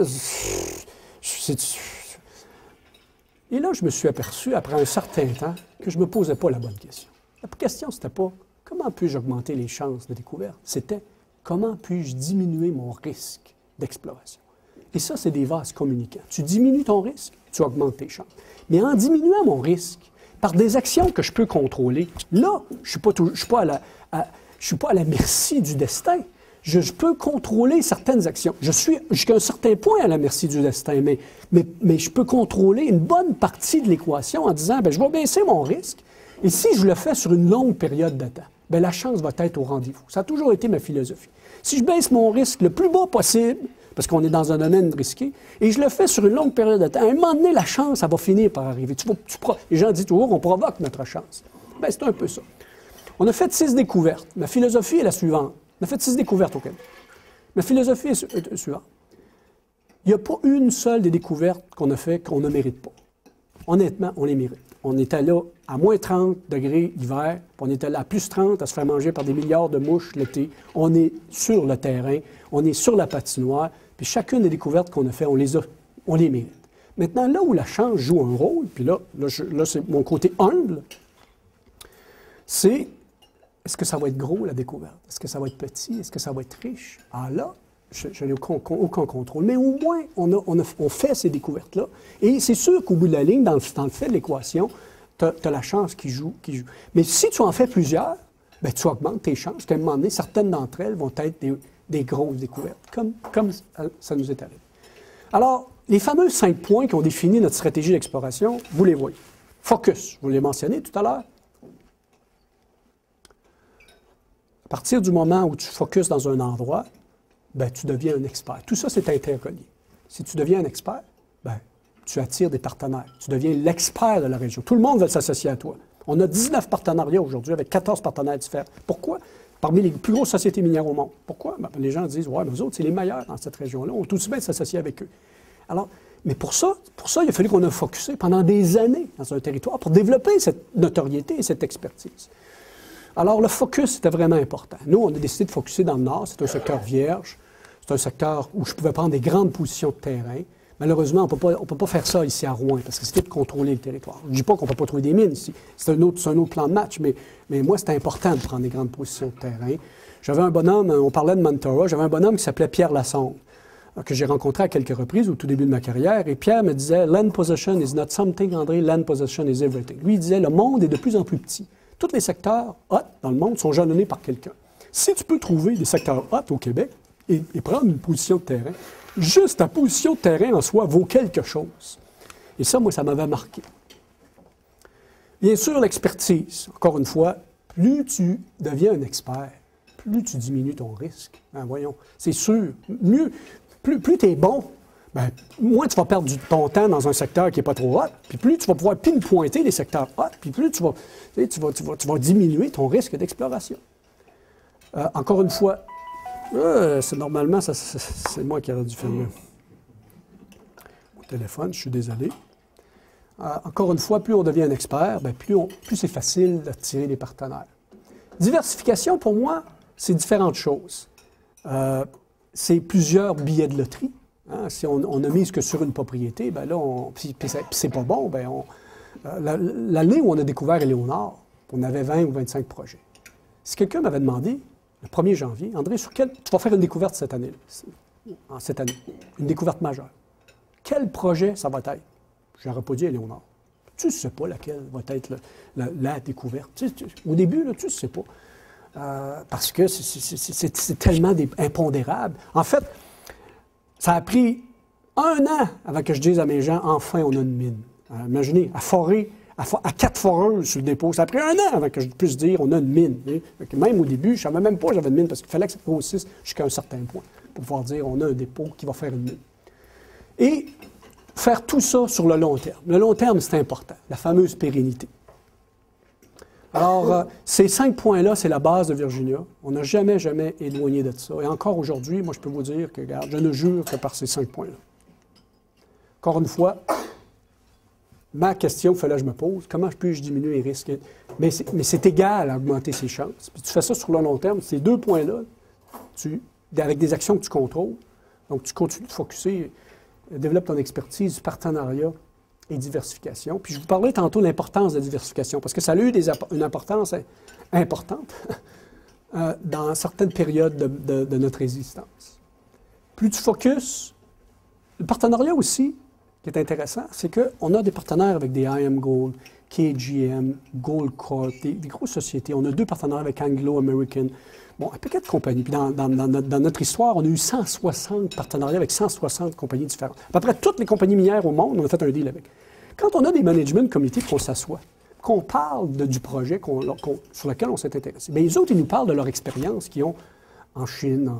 Et là, je me suis aperçu, après un certain temps, que je ne me posais pas la bonne question. La question, c'était pas « Comment puis-je augmenter les chances de découverte? » C'était « Comment puis-je diminuer mon risque d'exploration? » Et ça, c'est des vases communicants. Tu diminues ton risque, tu augmentes tes chances. Mais en diminuant mon risque, par des actions que je peux contrôler, là, je ne suis pas à la merci du destin. Je peux contrôler certaines actions. Je suis jusqu'à un certain point à la merci du destin, mais je peux contrôler une bonne partie de l'équation en disant, je vais baisser mon risque, et si je le fais sur une longue période de temps, la chance va être au rendez-vous. Ça a toujours été ma philosophie. Si je baisse mon risque le plus bas possible, parce qu'on est dans un domaine risqué, et je le fais sur une longue période de temps, à un moment donné, la chance, ça va finir par arriver. Les gens disent toujours, on provoque notre chance. C'est un peu ça. On a fait 6 découvertes. Ma philosophie est la suivante. On a fait 6 découvertes au Québec. Ma philosophie est la suivante. Il n'y a pas une seule des découvertes qu'on a fait qu'on ne mérite pas. Honnêtement, on les mérite. On était là à moins 30 degrés l'hiver, puis on était là à plus 30 à se faire manger par des milliards de mouches l'été. On est sur le terrain, on est sur la patinoire, puis chacune des découvertes qu'on a fait, on les mérite. Maintenant, là où la chance joue un rôle, puis là c'est mon côté humble, c'est est-ce que ça va être gros, la découverte? Est-ce que ça va être petit? Est-ce que ça va être riche? Ah là, je n'ai aucun contrôle. Mais au moins, on fait ces découvertes-là. Et c'est sûr qu'au bout de la ligne, dans le fait de l'équation, tu as la chance qui joue. Mais si tu en fais plusieurs, tu augmentes tes chances qu'à un moment donné, certaines d'entre elles vont être des grosses découvertes, comme ça nous est arrivé. Alors, les fameux 5 points qui ont défini notre stratégie d'exploration, vous les voyez. Focus, vous l'avez mentionné tout à l'heure. À partir du moment où tu focuses dans un endroit, ben, tu deviens un expert. Tout ça, c'est interrelié. Si tu deviens un expert, ben, tu attires des partenaires. Tu deviens l'expert de la région. Tout le monde veut s'associer à toi. On a 19 partenariats aujourd'hui avec 14 partenaires différents. Pourquoi? Parmi les plus grosses sociétés minières au monde. Pourquoi? Ben, les gens disent, ouais, mais nous autres, c'est les meilleurs dans cette région-là. On peut tout aussi bien s'associer avec eux. Alors, mais pour ça, il a fallu qu'on a focusé pendant des années dans un territoire pour développer cette notoriété et cette expertise. Alors, le focus, c'était vraiment important. Nous, on a décidé de focuser dans le Nord. C'est un secteur vierge. C'est un secteur où je pouvais prendre des grandes positions de terrain. Malheureusement, on ne peut pas faire ça ici à Rouen, parce que c'était de contrôler le territoire. Je ne dis pas qu'on ne peut pas trouver des mines ici. C'est un autre plan de match, mais moi, c'était important de prendre des grandes positions de terrain. J'avais un bonhomme, on parlait de Mantora, j'avais un bonhomme qui s'appelait Pierre Lassonde, que j'ai rencontré à quelques reprises au tout début de ma carrière. Et Pierre me disait, land possession is not something, André, land possession is everything. Lui, il disait, le monde est de plus en plus petit. Tous les secteurs hot dans le monde sont jalonnés par quelqu'un. Si tu peux trouver des secteurs hot au Québec et prendre une position de terrain, juste ta position de terrain en soi vaut quelque chose. Et ça, moi, ça m'avait marqué. Bien sûr, l'expertise. Encore une fois, plus tu deviens un expert, plus tu diminues ton risque. Hein, voyons, c'est sûr. Plus tu es bon, bien, moins tu vas perdre ton temps dans un secteur qui n'est pas trop hot, puis plus tu vas pouvoir pinpointer les secteurs hot, puis plus tu vas diminuer ton risque d'exploration. Encore une fois, normalement, c'est moi qui aurais dû fermer mon téléphone, je suis désolé. Encore une fois, plus on devient un expert, bien, plus c'est facile d'attirer des partenaires. Diversification, pour moi, c'est différentes choses. C'est plusieurs billets de loterie. Hein. Si on ne mise que sur une propriété, bien là, puis c'est pas bon, bien l'année où on a découvert Éléonore, on avait 20 ou 25 projets. Si quelqu'un m'avait demandé, le 1er janvier, André, tu vas faire une découverte cette année, une découverte majeure. Quel projet ça va être? Je n'aurais pas dit Éléonore. Tu ne sais pas laquelle va être la découverte. Au début, là, tu ne sais pas. Parce que c'est tellement impondérable. En fait, ça a pris 1 an avant que je dise à mes gens, enfin, on a une mine. Imaginez, à 4 foreuses sur le dépôt. Ça a pris 1 an avant que je puisse dire on a une mine. Même au début, je ne savais même pas que j'avais une mine parce qu'il fallait que ça grossisse jusqu'à un certain point pour pouvoir dire on a un dépôt qui va faire une mine. Et faire tout ça sur le long terme. Le long terme, c'est important, la fameuse pérennité. Alors, ces 5 points-là, c'est la base de Virginia. On n'a jamais éloigné de ça. Et encore aujourd'hui, moi, je peux vous dire que, regarde, je ne jure que par ces 5 points-là. Encore une fois, ma question, il fallait que je me pose, comment puis-je diminuer les risques? Mais c'est égal à augmenter ses chances. Puis tu fais ça sur le long terme, ces 2 points-là, avec des actions que tu contrôles, donc tu continues de focusser, développe ton expertise, partenariat et diversification. Puis je vous parlais tantôt de l'importance de la diversification, parce que ça a eu une importance importante dans certaines périodes de notre existence. Plus tu focuses, le partenariat aussi, qui est intéressant, c'est qu'on a des partenaires avec des IM Gold, KGM, Gold Corp, des grosses sociétés. On a 2 partenaires avec Anglo American. Bon, un paquet de compagnies. Puis dans notre histoire, on a eu 160 partenariats avec 160 compagnies différentes. À peu près toutes les compagnies minières au monde, on a fait un deal avec. Quand on a des management comités, qu'on s'assoit, qu'on parle du projet sur lequel on s'est intéressé, bien, les autres, ils nous parlent de leur expérience qu'ils ont en Chine,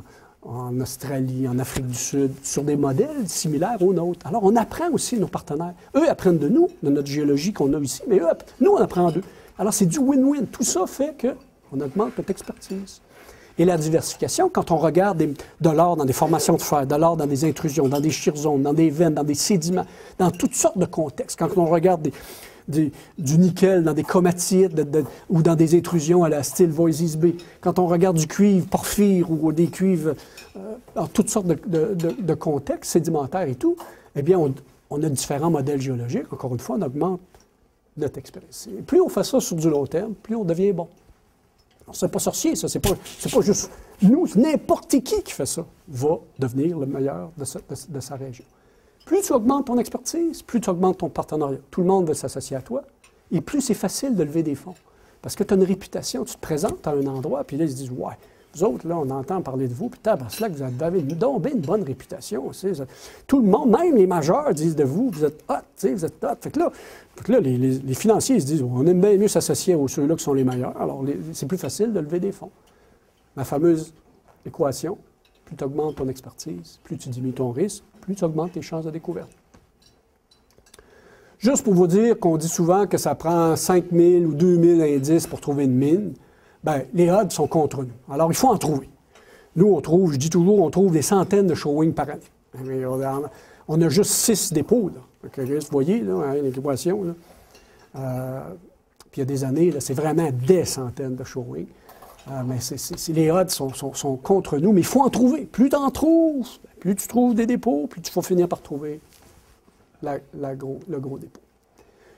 en Australie, en Afrique du Sud, sur des modèles similaires aux nôtres. Alors, on apprend aussi nos partenaires. Eux apprennent de nous, de notre géologie qu'on a ici, mais nous, on apprend d'eux. Alors, c'est du win-win. Tout ça fait qu'on augmente notre expertise. Et la diversification, quand on regarde de l'or dans des formations de fer, de l'or dans des intrusions, dans des shear zones, dans des veines, dans des sédiments, dans toutes sortes de contextes, quand on regarde du nickel dans des comatites ou dans des intrusions à la style Voisey's Bay, quand on regarde du cuivre porphyre ou des cuivres dans toutes sortes de contextes sédimentaires et tout, eh bien, on a différents modèles géologiques. Encore une fois, on augmente notre expérience. Et plus on fait ça sur du long terme, plus on devient bon. C'est pas sorcier, ça. C'est pas juste nous. N'importe qui fait ça va devenir le meilleur de sa région. Plus tu augmentes ton expertise, plus tu augmentes ton partenariat. Tout le monde veut s'associer à toi. Et plus c'est facile de lever des fonds. Parce que tu as une réputation. Tu te présentes à un endroit, puis là, ils se disent « Ouais, Vous autres, là, on entend parler de vous, puis parce que vous avez donc une bonne réputation. Tout le monde, même les majeurs, disent de vous, vous êtes hot, vous êtes hot. Fait que là les financiers, ils se disent, on aime bien mieux s'associer aux ceux-là qui sont les meilleurs. Alors, c'est plus facile de lever des fonds. Ma fameuse équation, plus tu augmentes ton expertise, plus tu diminues ton risque, plus tu augmentes tes chances de découverte. Juste pour vous dire qu'on dit souvent que ça prend 5 000 ou 2 000 indices pour trouver une mine, bien, les odds sont contre nous. Alors, il faut en trouver. Nous, on trouve, je dis toujours, on trouve des centaines de showings par année. On a juste 6 dépôts, là. Vous voyez, là, l'équation, là. Puis il y a des années, c'est vraiment des centaines de showings. Mais les odds sont contre nous, mais il faut en trouver. Plus tu en trouves, plus tu trouves des dépôts, plus tu vas finir par trouver le gros dépôt.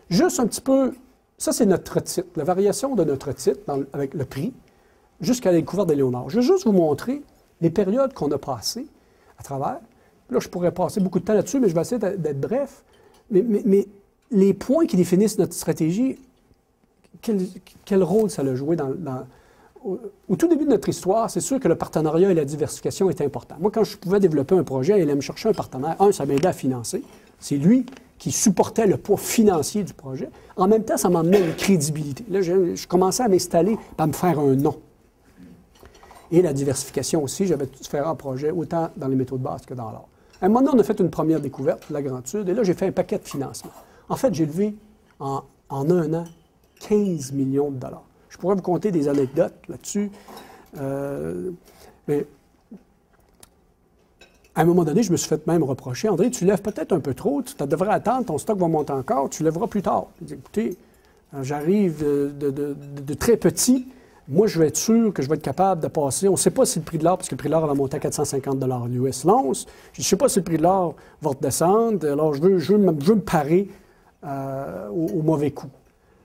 Juste un petit peu, ça c'est notre titre, la variation de notre titre avec le prix jusqu'à la découverte de Léonard. Je vais juste vous montrer les périodes qu'on a passées à travers. Là, je pourrais passer beaucoup de temps là-dessus, mais je vais essayer d'être bref. Mais les points qui définissent notre stratégie, quel rôle ça a joué au tout début de notre histoire, c'est sûr que le partenariat et la diversification étaient importants. Moi, quand je pouvais développer un projet, il allait me chercher un partenaire. Ça m'aidait à financer. C'est lui qui supportait le poids financier du projet. En même temps, ça m'emmenait une crédibilité. Là, je commençais à m'installer, à me faire un nom. Et la diversification aussi, j'avais différents projets, autant dans les métaux de base que dans l'or. À un moment donné, on a fait une première découverte, la Grande Sud, et là, j'ai fait un paquet de financement. En fait, j'ai levé en un an 15 millions de dollars. Je pourrais vous conter des anecdotes là-dessus. Mais à un moment donné, je me suis fait même reprocher, André, tu lèves peut-être un peu trop, tu devrais attendre, ton stock va monter encore, tu lèveras plus tard. J'ai dit, écoutez, j'arrive de très petit, moi je vais être sûr que je vais être capable de passer, on ne sait pas si le prix de l'or, parce que le prix de l'or va monter à 450 $ US l'once, je ne sais pas si le prix de l'or va redescendre, alors je veux me parer au mauvais coup.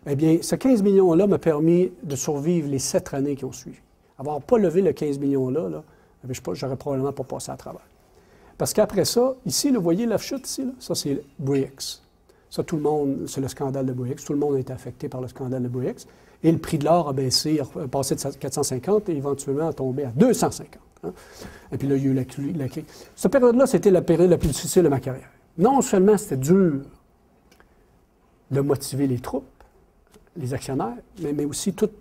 Eh bien, ce 15 millions-là m'a permis de survivre les 7 années qui ont suivi. Avoir pas levé le 15 millions-là, j'aurais probablement pas passé à travers. Parce qu'après ça, ici, vous voyez la chute ici, là? Ça, c'est BRICS. Ça, tout le monde, c'est le scandale de BRICS. Tout le monde a été affecté par le scandale de BRICS. Et le prix de l'or a baissé, a passé de 450 et éventuellement a tombé à 250. Hein? Et puis là, il y a eu la crise. Cette période-là, c'était la période la plus difficile de ma carrière. Non seulement c'était dur de motiver les troupes, les actionnaires, mais aussi toute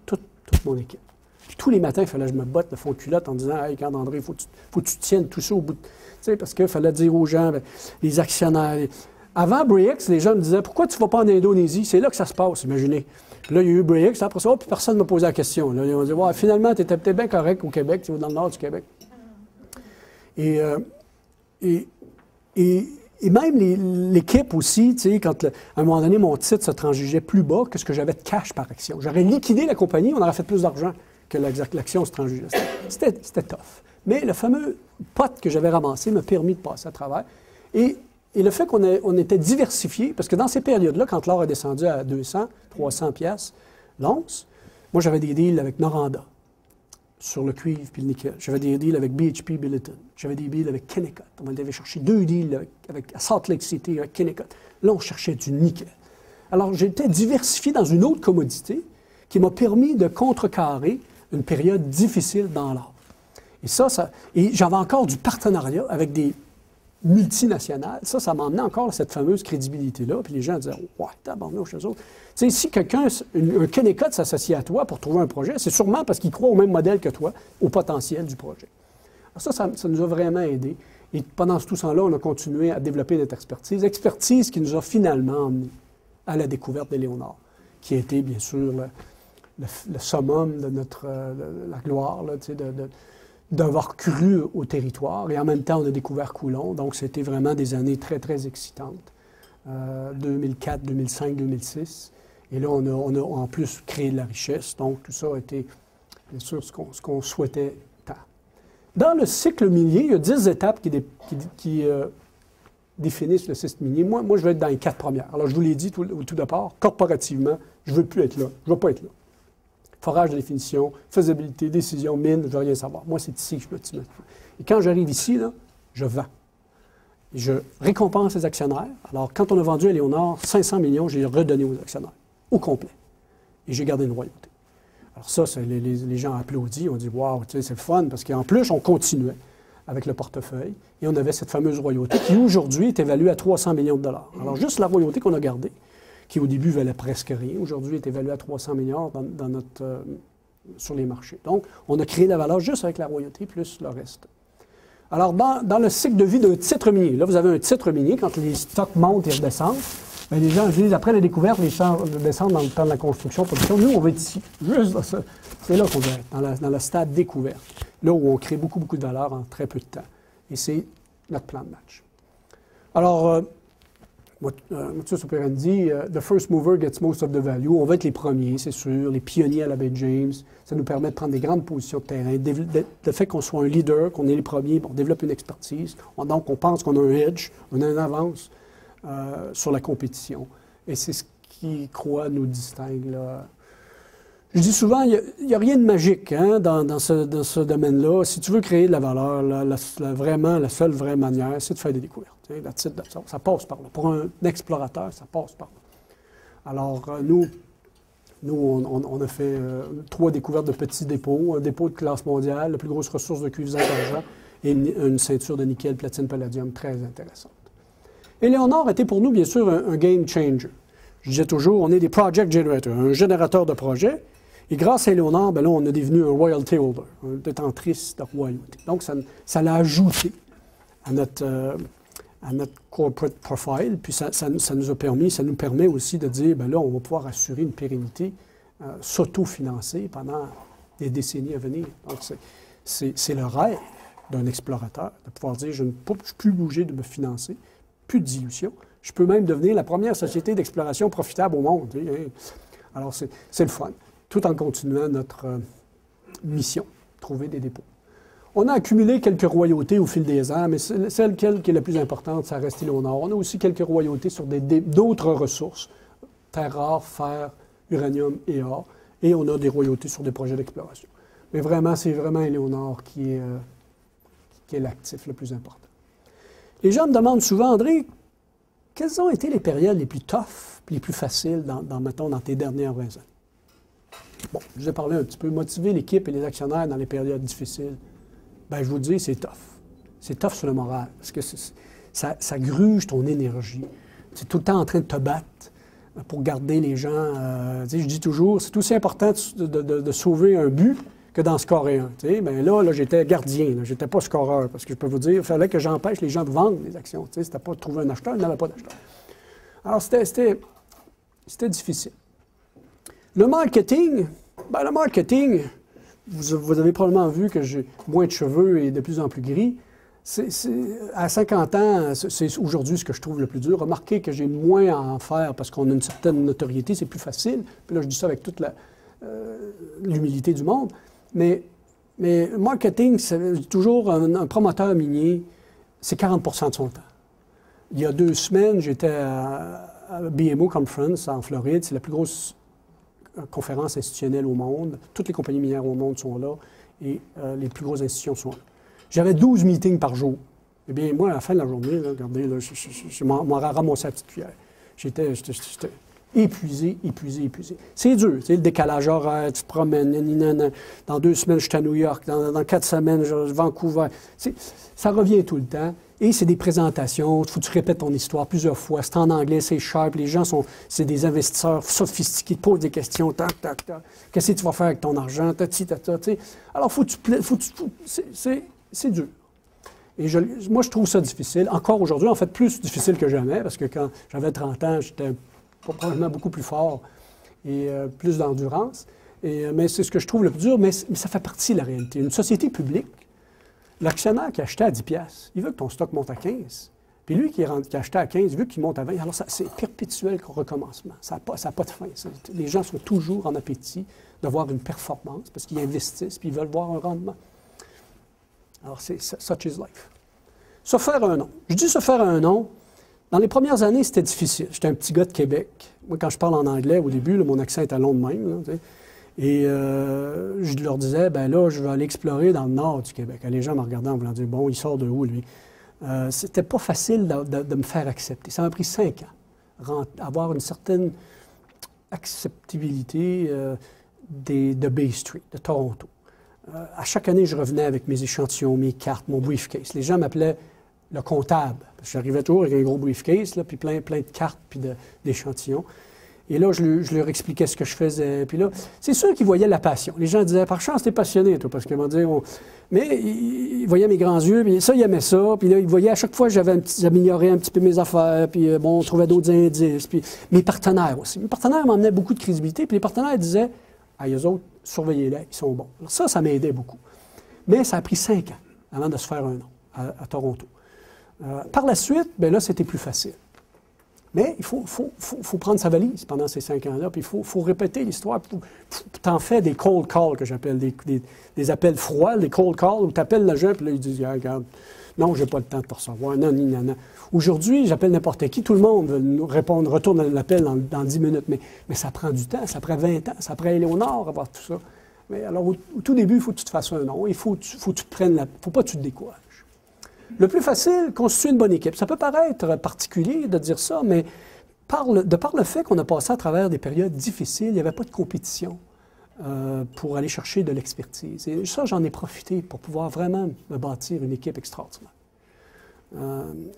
mon équipe. Puis tous les matins, il fallait que je me botte le fond de culotte en disant « Hey, quand André, il faut que tu tiennes tout ça au bout de... » Tu sais, parce qu'il fallait dire aux gens, les actionnaires... Avant BRICS, les gens me disaient « Pourquoi tu ne vas pas en Indonésie? » C'est là que ça se passe, imaginez. Puis là, il y a eu BRICS, après ça, puis personne ne m'a posé la question. Là, ils ont dit ouais, « Finalement, tu étais peut-être bien correct au Québec, tu vas dans le nord du Québec. » Et même l'équipe aussi, tu sais, quand à un moment donné, mon titre se transigeait plus bas que ce que j'avais de cash par action. J'aurais liquidé la compagnie, on aurait fait plus d'argent que l'action se transigeait. C'était tough. Mais le fameux pot que j'avais ramassé m'a permis de passer à travers. Et le fait qu'on était diversifié, parce que dans ces périodes-là, quand l'or est descendu à 200, 300 piastres l'once, moi, j'avais des deals avec Noranda sur le cuivre puis le nickel. J'avais des deals avec BHP Billiton. J'avais des deals avec Kennecott. On avait cherché 2 deals avec Salt Lake City, avec Kennecott. Là, on cherchait du nickel. Alors, j'étais diversifié dans une autre commodité qui m'a permis de contrecarrer une période difficile dans l'or. Et j'avais encore du partenariat avec des multinationales. Ça m'a amené encore à cette fameuse crédibilité-là. Puis les gens disaient « Ouais, tabarnouche, eux autres. » Tu sais, si quelqu'un, un Kennecott s'associe à toi pour trouver un projet, c'est sûrement parce qu'il croit au même modèle que toi, au potentiel du projet. Alors ça nous a vraiment aidés. Et pendant tout ce temps-là, on a continué à développer notre expertise qui nous a finalement amenés à la découverte de Léonard, qui a été, bien sûr, le summum de la gloire, là, tu sais, d'avoir cru au territoire. Et en même temps, on a découvert Coulon. Donc, c'était vraiment des années très, très excitantes. 2004, 2005, 2006. Et là, on a en plus créé de la richesse. Donc, tout ça a été, bien sûr, ce qu'on souhaitait tant. Dans le cycle minier, il y a 10 étapes qui définissent le cycle minier. Moi, je vais être dans les 4 premières. Alors, je vous l'ai dit tout d'abord, corporativement, je ne veux plus être là. Je ne veux pas être là. Forage de définition, faisabilité, décision, mine, je ne veux rien savoir. Moi, c'est ici que je me... Et quand j'arrive ici, là, je vends. Et je récompense les actionnaires. Alors, quand on a vendu à Léonard 500 millions, j'ai redonné aux actionnaires, au complet. Et j'ai gardé une royauté. Alors ça, les gens applaudissent, on dit « Wow, c'est le fun », parce qu'en plus, on continuait avec le portefeuille, et on avait cette fameuse royauté qui, aujourd'hui, est évaluée à 300 millions de dollars. Alors, juste la royauté qu'on a gardée, qui au début valait presque rien, aujourd'hui est évaluée à 300 milliards sur les marchés. Donc, on a créé la valeur juste avec la royauté, plus le reste. Alors, dans le cycle de vie d'un titre minier, là, vous avez un titre minier, quand les stocks montent et redescendent, bien, les gens disent, après la découverte, les champs descendent dans le temps de la construction, production. Nous, on va être ici, juste dans ça. C'est là qu'on va être, dans le stade découverte, là où on crée beaucoup, beaucoup de valeur en très peu de temps. Et c'est notre plan de match. Alors, Mathieu Soperan dit « The first mover gets most of the value ». On va être les premiers, c'est sûr, les pionniers à la baie James. Ça nous permet de prendre des grandes positions de terrain. Le fait qu'on soit un leader, qu'on est les premiers, on développe une expertise. Donc, on pense qu'on a un edge, on a une avance sur la compétition. Et c'est ce qui, croit, nous distingue, là. Je dis souvent, il n'y a rien de magique dans ce domaine-là. Si tu veux créer de la valeur, vraiment, la seule vraie manière, c'est de faire des découvertes. Ça passe par là. Pour un explorateur, ça passe par là. Alors, nous, on a fait 3 découvertes de petits dépôts, un dépôt de classe mondiale, la plus grosse ressource de cuivre d'argent et une ceinture de nickel, platine, palladium très intéressante. Éléonore était pour nous, bien sûr, un game changer. Je disais toujours, on est des project generators, un générateur de projets. Et grâce à Éléonore, bien là, on est devenu un royalty holder, un détentrice de royauté. Donc, ça l'a ajouté à notre corporate profile, puis ça nous a permis, ça nous permet aussi de dire, bien là, on va pouvoir assurer une pérennité, s'auto-financer pendant des décennies à venir. Donc, c'est le rêve d'un explorateur, de pouvoir dire, je ne peux plus bouger de me financer, plus de dilution. Je peux même devenir la première société d'exploration profitable au monde. Alors, c'est le fun, tout en continuant notre mission, trouver des dépôts. On a accumulé quelques royautés au fil des ans, mais celle qui est la plus importante, ça reste Éléonore. On a aussi quelques royautés sur d'autres ressources, terres rares, fer, uranium et or, et on a des royautés sur des projets d'exploration. Mais vraiment, c'est vraiment Éléonore qui est l'actif le plus important. Les gens me demandent souvent, André, quelles ont été les périodes les plus tough, les plus faciles, mettons, dans tes dernières 20 ans? Bon, je vous ai parlé un petit peu, motiver l'équipe et les actionnaires dans les périodes difficiles. Bien, je vous dis, c'est tough. C'est tough sur le moral, parce que ça gruge ton énergie. Tu es tout le temps en train de te battre pour garder les gens. Je dis toujours, c'est aussi important de sauver un but que d'en scorer un. Bien là, j'étais gardien, je n'étais pas scoreur, parce que je peux vous dire, il fallait que j'empêche les gens de vendre les actions. C'était pas de trouver un acheteur, il n'y avait pas d'acheteur. Alors, c'était difficile. Le marketing, vous avez probablement vu que j'ai moins de cheveux et de plus en plus gris. À 50 ans, c'est aujourd'hui ce que je trouve le plus dur. Remarquez que j'ai moins à en faire parce qu'on a une certaine notoriété, c'est plus facile. Puis là, je dis ça avec toute l'humilité du monde. Mais marketing, c'est toujours un promoteur minier, c'est 40 % de son temps. Il y a 2 semaines, j'étais à BMO Conference en Floride. C'est la plus grosse conférence institutionnelle au monde. Toutes les compagnies minières au monde sont là et les plus grosses institutions sont là. J'avais 12 meetings par jour. Eh bien, moi, à la fin de la journée, là, regardez, là, je m'en ramassais à petite cuillère. J'étais épuisé. C'est dur, le décalage horaire, tu te promènes, dans 2 semaines, je suis à New York, dans 4 semaines, je suis à Vancouver. Ça revient tout le temps. Et c'est des présentations, il faut que tu répètes ton histoire plusieurs fois. C'est en anglais, c'est sharp, les gens c'est des investisseurs sophistiqués, te posent des questions, tac. Qu'est-ce que tu vas faire avec ton argent, Alors, c'est dur. Et moi, je trouve ça difficile. Encore aujourd'hui, en fait, plus difficile que jamais, parce que quand j'avais 30 ans, j'étais probablement beaucoup plus fort et plus d'endurance. Mais c'est ce que je trouve le plus dur, mais ça fait partie de la réalité. Une société publique, l'actionnaire qui achetait à 10 $, il veut que ton stock monte à 15. Puis lui qui achetait à 15, il veut qu'il monte à 20. Alors, c'est perpétuel recommencement. Ça n'a pas de fin. Les gens sont toujours en appétit de voir une performance parce qu'ils investissent puis ils veulent voir un rendement. Alors, c'est such is life. Se faire un nom. Je dis se faire un nom. Dans les premières années, c'était difficile. J'étais un petit gars de Québec. Moi, quand je parle en anglais, au début, là, mon accent était long de même. Là, et je leur disais, ben là, je vais aller explorer dans le nord du Québec. Et les gens me regardaient en voulant dire, bon, il sort de où, lui? C'était pas facile de me faire accepter. Ça m'a pris 5 ans. Avoir une certaine acceptabilité, de Bay Street, de Toronto. À chaque année, je revenais avec mes échantillons, mes cartes, mon briefcase. Les gens m'appelaient le comptable. J'arrivais toujours avec un gros briefcase, là, puis plein de cartes, puis d'échantillons. Et là, je leur expliquais ce que je faisais. Puis là, c'est sûr qu'ils voyaient la passion. Les gens disaient, par chance, t'es passionné, toi, parce qu'ils vont dire... Mais ils voyaient mes grands yeux, puis ça, ils aimaient ça. Puis là, ils voyaient à chaque fois, j'améliorais un petit peu mes affaires, puis bon, on trouvait d'autres indices. Puis mes partenaires aussi. Mes partenaires m'emmenaient beaucoup de crédibilité, puis les partenaires disaient, ah, eux autres, surveillez-les, ils sont bons. Alors ça m'aidait beaucoup. Mais ça a pris 5 ans avant de se faire un nom à Toronto. Par la suite, bien là, c'était plus facile. Mais il faut prendre sa valise pendant ces 5 ans-là, puis il faut répéter l'histoire. T'en fais des cold calls, que j'appelle, des appels froids, des cold calls, où tu appelles le gens, puis là, ils disent, ah, regarde, non, j'ai pas le temps de te recevoir, non, non, non, non. Aujourd'hui, j'appelle n'importe qui, tout le monde veut nous répondre, retourne l'appel dans 10 minutes, mais ça prend du temps, ça prend 20 ans, ça prend Éléonore, avoir tout ça. Mais alors, au tout début, il faut que tu te fasses un nom, il faut que tu prennes faut pas que tu te décourages. Le plus facile, constituer une bonne équipe. Ça peut paraître particulier de dire ça, mais de par le fait qu'on a passé à travers des périodes difficiles, il n'y avait pas de compétition pour aller chercher de l'expertise. Et ça, j'en ai profité pour pouvoir vraiment me bâtir une équipe extraordinaire.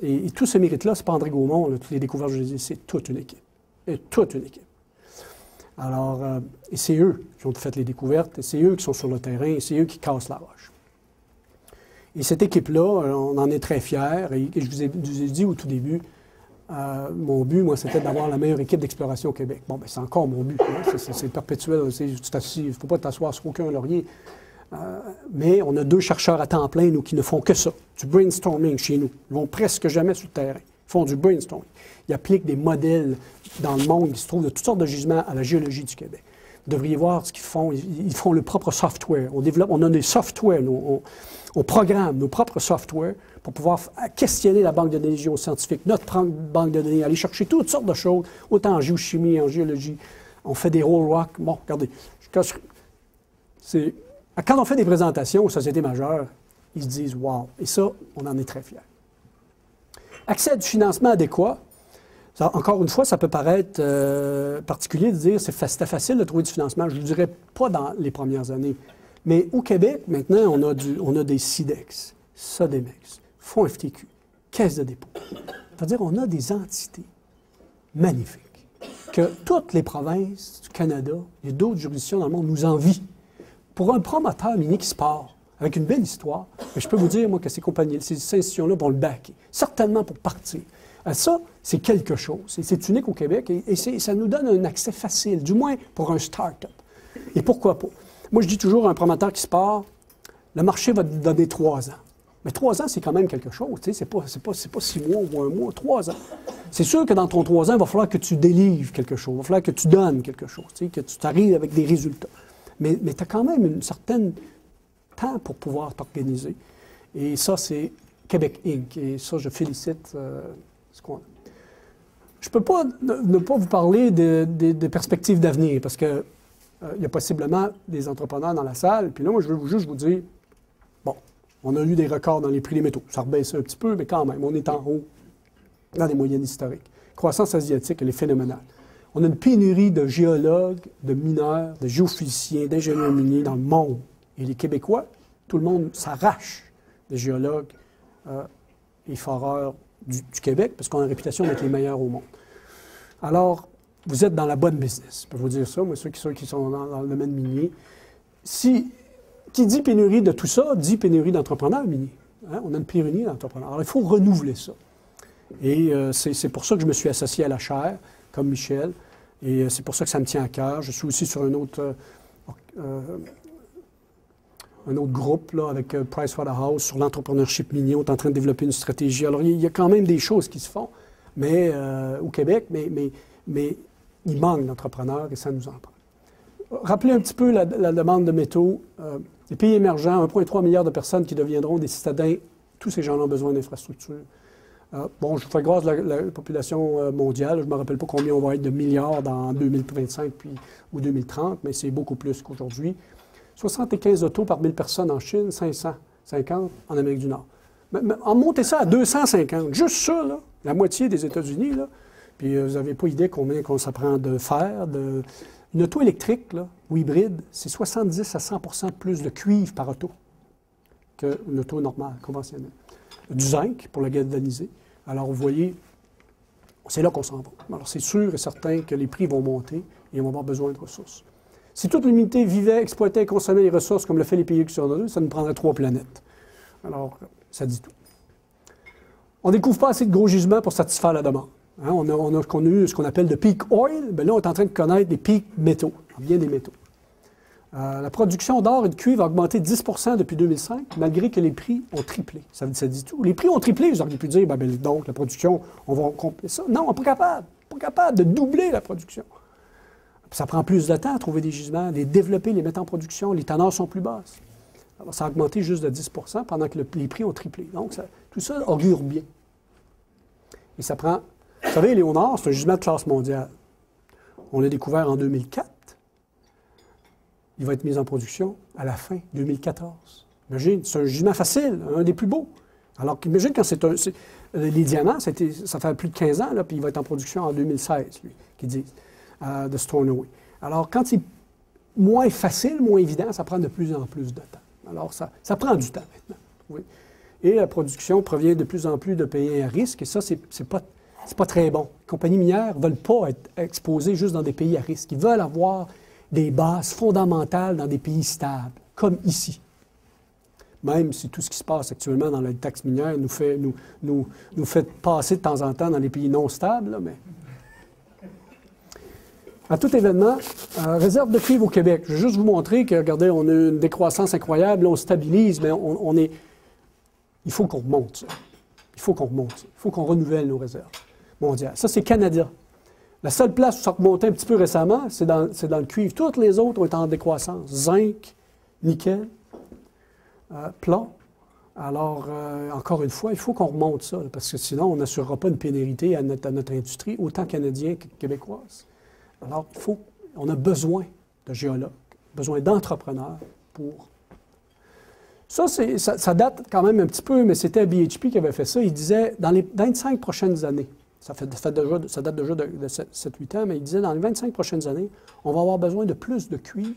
Et tout ce mérite-là, c'est pas André Gaumont, là, toutes les découvertes que je dis, c'est toute une équipe. Et toute une équipe. Alors, et c'est eux qui ont fait les découvertes, et c'est eux qui sont sur le terrain, et c'est eux qui cassent la roche. Et cette équipe-là, on en est très fiers. Et je vous ai dit au tout début, mon but, moi, c'était d'avoir la meilleure équipe d'exploration au Québec. Bon, bien, c'est encore mon but. Hein? C'est perpétuel. Il ne faut pas t'asseoir sur aucun laurier. Mais on a 2 chercheurs à temps plein, nous, qui ne font que ça. Du brainstorming chez nous. Ils vont presque jamais sur le terrain. Ils font du brainstorming. Ils appliquent des modèles dans le monde qui se trouvent de toutes sortes de gisements à la géologie du Québec. Vous devriez voir ce qu'ils font. Ils font le propre software. On a des softwares, nous. On programme nos propres softwares pour pouvoir questionner la banque de données géoscientifique, notre banque de données, aller chercher toutes sortes de choses, autant en géochimie, en géologie. On fait des roll rock. Bon, regardez, quand on fait des présentations aux sociétés majeures, ils se disent « wow ». Et ça, on en est très fiers. Accès à du financement adéquat. Ça, encore une fois, ça peut paraître particulier de dire c'était facile de trouver du financement. Je ne dirais pas dans les premières années. Mais au Québec, maintenant, on a des SIDEX, SODEMEX, Fonds FTQ, Caisse de dépôt. C'est-à-dire on a des entités magnifiques que toutes les provinces du Canada et d'autres juridictions dans le monde nous envient. Pour un promoteur minier qui se part avec une belle histoire, je peux vous dire, moi, que ces compagnies, ces institutions-là vont le backer, certainement pour partir. Ça, c'est quelque chose. C'est unique au Québec et ça nous donne un accès facile, du moins pour un start-up. Et pourquoi pas? Moi, je dis toujours à un promoteur qui se part, le marché va te donner 3 ans. Mais 3 ans, c'est quand même quelque chose. C'est pas 6 mois ou 1 mois, 3 ans. C'est sûr que dans ton 3 ans, il va falloir que tu délivres quelque chose, il va falloir que tu donnes quelque chose, que tu t'arrives avec des résultats. Mais tu as quand même un certain temps pour pouvoir t'organiser. Et ça, c'est Québec Inc. Et ça, je félicite ce qu'on a. Je ne peux pas ne pas vous parler des perspectives d'avenir, parce que il y a possiblement des entrepreneurs dans la salle. Puis là, moi, je veux juste vous dire, bon, on a eu des records dans les prix des métaux. Ça rebaisse un petit peu, mais quand même, on est en haut dans les moyennes historiques. La croissance asiatique, elle est phénoménale. On a une pénurie de géologues, de mineurs, de géophysiciens, d'ingénieurs miniers dans le monde. Et les Québécois, tout le monde s'arrache des géologues et foreurs du Québec, parce qu'on a la réputation d'être les meilleurs au monde. Alors, vous êtes dans la bonne business. Je peux vous dire ça, moi, ceux qui sont dans le domaine minier. Qui dit pénurie de tout ça, dit pénurie d'entrepreneurs miniers. Hein? On a une pénurie d'entrepreneurs. Alors, il faut renouveler ça. Et c'est pour ça que je me suis associé à la chaire, comme Michel. Et c'est pour ça que ça me tient à cœur. Je suis aussi sur un autre groupe là, avec Pricewaterhouse sur l'entrepreneurship minier. On est en train de développer une stratégie. Alors, il y a quand même des choses qui se font au Québec, mais il manque d'entrepreneurs et ça nous en prend. Rappelez un petit peu la demande de métaux. Les pays émergents, 1,3 milliard de personnes qui deviendront des citadins, tous ces gens-là ont besoin d'infrastructures. Bon, je fais grâce à la population mondiale. Je ne me rappelle pas combien on va être de milliards dans 2025 ou 2030, mais c'est beaucoup plus qu'aujourd'hui. 75 autos par 1000 personnes en Chine, 550 en Amérique du Nord. Mais en montez ça à 250, juste ça, là, la moitié des États-Unis, là. Puis vous n'avez pas idée combien ça prend de fer, Une auto électrique là, ou hybride, c'est 70 à 100 de plus de cuivre par auto qu'une auto normale, conventionnelle. Du zinc pour le galvaniser. Alors, vous voyez, c'est là qu'on s'en va. Alors, c'est sûr et certain que les prix vont monter et on va avoir besoin de ressources. Si toute l'humanité vivait, exploitait et consommait les ressources comme le fait les pays occidentaux, ça nous prendrait 3 planètes. Alors, ça dit tout. On ne découvre pas assez de gros gisements pour satisfaire la demande. Hein, on a connu ce qu'on appelle le peak oil. Bien là, on est en train de connaître les peaks métaux, bien des métaux. La production d'or et de cuivre a augmenté de 10 depuis 2005, malgré que les prix ont triplé. Ça dit tout. Les prix ont triplé, vous auriez pu dire, donc la production, on va compléter ça. Non, on n'est pas capable de doubler la production. Ça prend plus de temps à trouver des gisements, les développer, les mettre en production. Les teneurs sont plus basses. Alors, ça a augmenté juste de 10 pendant que les prix ont triplé. Donc, tout ça augure bien. Et ça prend... Vous savez, Léonard, c'est un gisement de classe mondiale. On l'a découvert en 2004. Il va être mis en production à la fin 2014. Imagine, c'est un gisement facile, un des plus beaux. Alors qu'imagine quand les diamants, ça fait plus de 15 ans, là, puis il va être en production en 2016, lui, qu'ils disent, de Stornoway. Alors, quand c'est moins facile, moins évident, ça prend de plus en plus de temps. Alors, ça prend du temps maintenant. Oui. Et la production provient de plus en plus de pays à risque, et ça, c'est pas très bon. Les compagnies minières ne veulent pas être exposées juste dans des pays à risque. Ils veulent avoir des bases fondamentales dans des pays stables, comme ici. Même si tout ce qui se passe actuellement dans la taxe minière nous fait passer de temps en temps dans les pays non stables, là, mais... À tout événement, réserve de cuivre au Québec. Je vais juste vous montrer que, regardez, on a une décroissance incroyable, là, on stabilise, mais il faut qu'on remonte ça. Il faut qu'on remonte ça. Il faut qu'on renouvelle nos réserves mondiales. Ça, c'est Canada. La seule place où ça remontait un petit peu récemment, c'est dans le cuivre. Toutes les autres ont été en décroissance. Zinc, nickel, plomb. Alors, encore une fois, il faut qu'on remonte ça, parce que sinon, on n'assurera pas une pénérité à notre industrie, autant canadienne que québécoise. Alors, on a besoin de géologues, besoin d'entrepreneurs pour... Ça date quand même un petit peu, mais c'était BHP qui avait fait ça. Il disait, dans les 25 prochaines années, ça date déjà de 7-8 ans, mais il disait, dans les 25 prochaines années, on va avoir besoin de plus de cuivre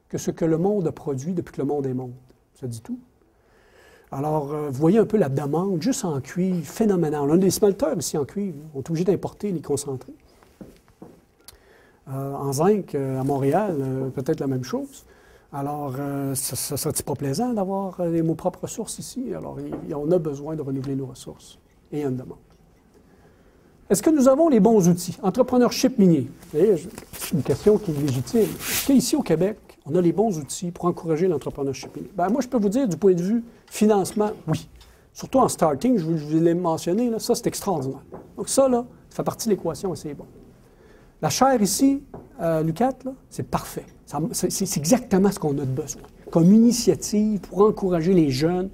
que ce que le monde a produit depuis que le monde est monde. Ça dit tout. Alors, vous voyez un peu la demande, juste en cuivre, phénoménale. On a des smelteurs ici en cuivre. On est obligé d'importer les concentrés. En zinc, à Montréal, peut-être la même chose. Alors, ça serait pas plaisant d'avoir nos propres ressources ici? Alors, on a besoin de renouveler nos ressources. Et il y a une demande. Est-ce que nous avons les bons outils? Entrepreneurship minier. Vous voyez, c'est une question qui est légitime. Est-ce qu'ici, au Québec, on a les bons outils pour encourager l'entrepreneurship minier? Bien, moi, je peux vous dire, du point de vue financement, oui. Surtout en starting, je vous l'ai mentionné, là, ça, c'est extraordinaire. Donc ça, là, ça fait partie de l'équation et c'est bon. La chaire ici, l'UQAT, c'est parfait. C'est exactement ce qu'on a de besoin. Comme initiative pour encourager les jeunes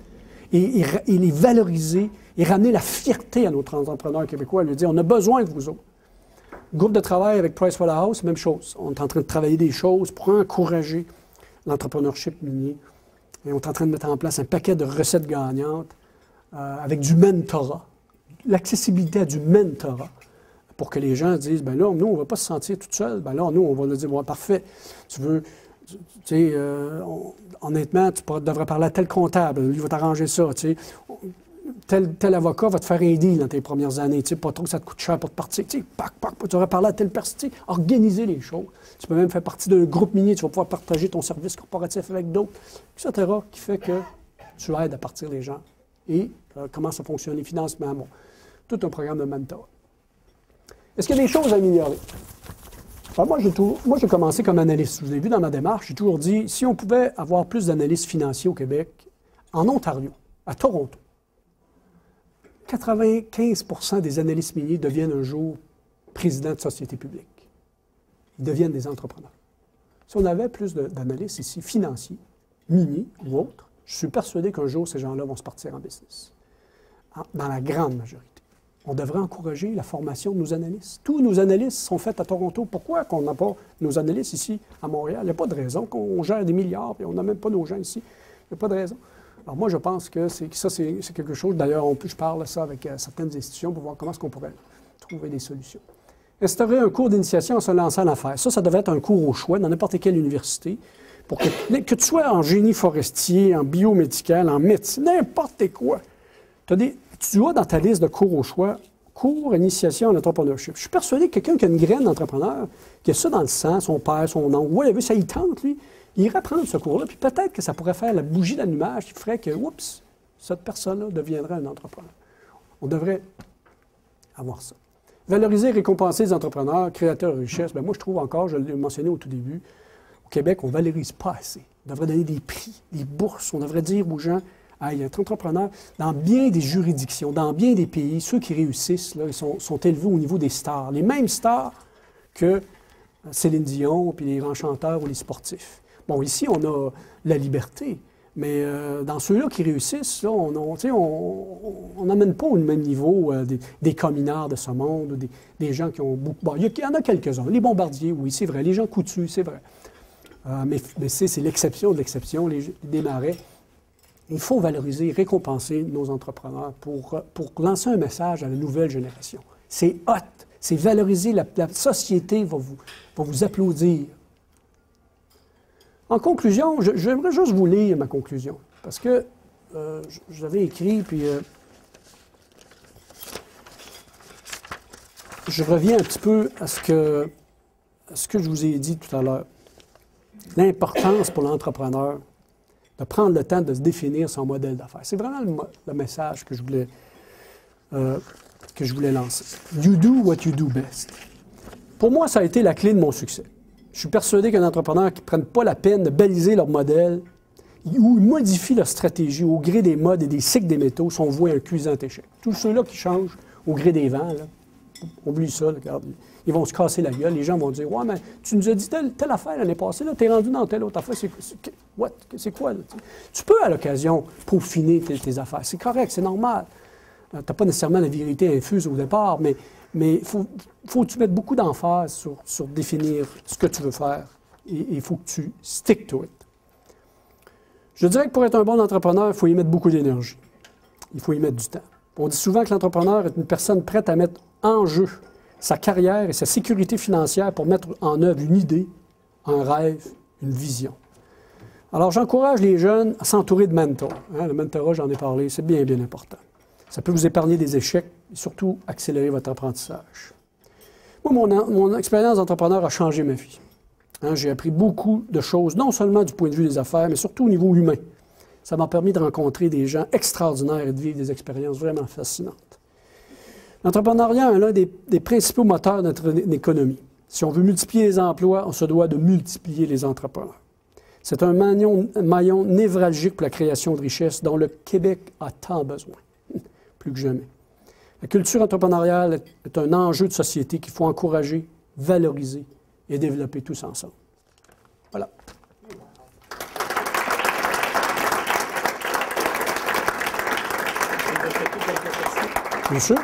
et les valoriser et ramener la fierté à notre entrepreneurs québécois, lui dire, on a besoin de vous autres. Groupe de travail avec Pricewaterhouse, même chose. On est en train de travailler des choses pour encourager l'entrepreneurship minier. Et on est en train de mettre en place un paquet de recettes gagnantes avec du mentorat, l'accessibilité à du mentorat, pour que les gens disent, bien là, nous, on ne va pas se sentir tout seul. Bien là, nous, on va leur dire, bon, parfait, tu veux, tu sais, honnêtement, tu devrais parler à tel comptable, lui va t'arranger ça, tu sais. Tel avocat va te faire un deal dans tes premières années, tu sais, pas trop que ça te coûte cher pour te partir, tu sais, tu devrais parler à telle personne, tu sais, organiser les choses. Tu peux même faire partie d'un groupe minier, tu vas pouvoir partager ton service corporatif avec d'autres, etc., qui fait que tu aides à partir les gens. Et comment ça fonctionne, les financements, bon, tout un programme de mentor. Est-ce qu'il y a des choses à améliorer? Alors moi, j'ai commencé comme analyste. Vous avez vu dans ma démarche, j'ai toujours dit, si on pouvait avoir plus d'analystes financiers au Québec, en Ontario, à Toronto, 95% des analystes miniers deviennent un jour présidents de sociétés publiques. Ils deviennent des entrepreneurs. Si on avait plus d'analystes ici, financiers, miniers ou autres, je suis persuadé qu'un jour, ces gens-là vont se partir en business. Dans la grande majorité. On devrait encourager la formation de nos analystes. Tous nos analystes sont faits à Toronto. Pourquoi qu'on n'a pas nos analystes ici à Montréal? Il n'y a pas de raison qu'on gère des milliards et on n'a même pas nos gens ici. Il n'y a pas de raison. Alors moi, je pense que c'est quelque chose. D'ailleurs, je parle de ça avec certaines institutions pour voir comment est-ce qu'on pourrait trouver des solutions. Instaurer un cours d'initiation en se lançant en affaires. Ça devrait être un cours au choix dans n'importe quelle université. Pour que tu sois en génie forestier, en biomédical, en médecine, n'importe quoi. Tu vois dans ta liste de cours au choix, cours initiation en entrepreneurship. Je suis persuadé que quelqu'un qui a une graine d'entrepreneur, qui a ça dans le sang, son père, son oncle, ouais, ça il tente, lui, il irait prendre ce cours-là, puis peut-être que ça pourrait faire la bougie d'allumage qui ferait que, oups, cette personne-là deviendrait un entrepreneur. On devrait avoir ça. Valoriser et récompenser les entrepreneurs, créateurs de richesse. Bien, moi, je trouve encore, je l'ai mentionné au tout début, au Québec, on ne valorise pas assez. On devrait donner des prix, des bourses. On devrait dire aux gens, hey, être entrepreneur, dans bien des juridictions, dans bien des pays, ceux qui réussissent, là, ils sont élevés au niveau des stars. Les mêmes stars que Céline Dion, puis les grands chanteurs ou les sportifs. Bon, ici, on a la liberté. Mais dans ceux-là qui réussissent, là, on n'amène pas au même niveau des communards de ce monde, ou des gens qui ont beaucoup... Bon, il y en a quelques-uns. Les bombardiers, oui, c'est vrai. Les gens coutus, c'est vrai. Mais c'est l'exception de l'exception, des marais. Il faut valoriser, récompenser nos entrepreneurs pour lancer un message à la nouvelle génération. C'est hot, c'est valoriser, la société va vous applaudir. En conclusion, j'aimerais juste vous lire ma conclusion, parce que j'avais écrit, puis je reviens un petit peu à ce que je vous ai dit tout à l'heure. L'importance pour l'entrepreneur de prendre le temps de se définir son modèle d'affaires. C'est vraiment le message que je voulais lancer. You do what you do best. Pour moi, ça a été la clé de mon succès. Je suis persuadé qu'un entrepreneur qui ne prenne pas la peine de baliser leur modèle ou modifie leur stratégie au gré des modes et des cycles des métaux sont voués à un cuisant échec. Tous ceux-là qui changent au gré des vents, là, oublie ça, là, regarde, ils vont se casser la gueule. Les gens vont dire « Ouais, mais tu nous as dit telle affaire l'année passée, là, tu es rendu dans telle autre affaire. C'est quoi? Là? » Tu peux, à l'occasion, peaufiner tes affaires. C'est correct, c'est normal. Tu n'as pas nécessairement la vérité infuse au départ, mais il faut que tu mettes beaucoup d'emphase sur définir ce que tu veux faire. Et il faut que tu stick to it. Je dirais que pour être un bon entrepreneur, il faut y mettre beaucoup d'énergie. Il faut y mettre du temps. On dit souvent que l'entrepreneur est une personne prête à mettre en jeu sa carrière et sa sécurité financière pour mettre en œuvre une idée, un rêve, une vision. Alors, j'encourage les jeunes à s'entourer de mentors. Le mentorat, j'en ai parlé, c'est bien, bien important. Ça peut vous épargner des échecs et surtout accélérer votre apprentissage. Moi, mon expérience d'entrepreneur a changé ma vie. J'ai appris beaucoup de choses, non seulement du point de vue des affaires, mais surtout au niveau humain. Ça m'a permis de rencontrer des gens extraordinaires et de vivre des expériences vraiment fascinantes. L'entrepreneuriat est l'un des principaux moteurs de notre économie. Si on veut multiplier les emplois, on se doit de multiplier les entrepreneurs. C'est un maillon névralgique pour la création de richesses dont le Québec a tant besoin, plus que jamais. La culture entrepreneuriale est un enjeu de société qu'il faut encourager, valoriser et développer tous ensemble. Voilà. Bien sûr.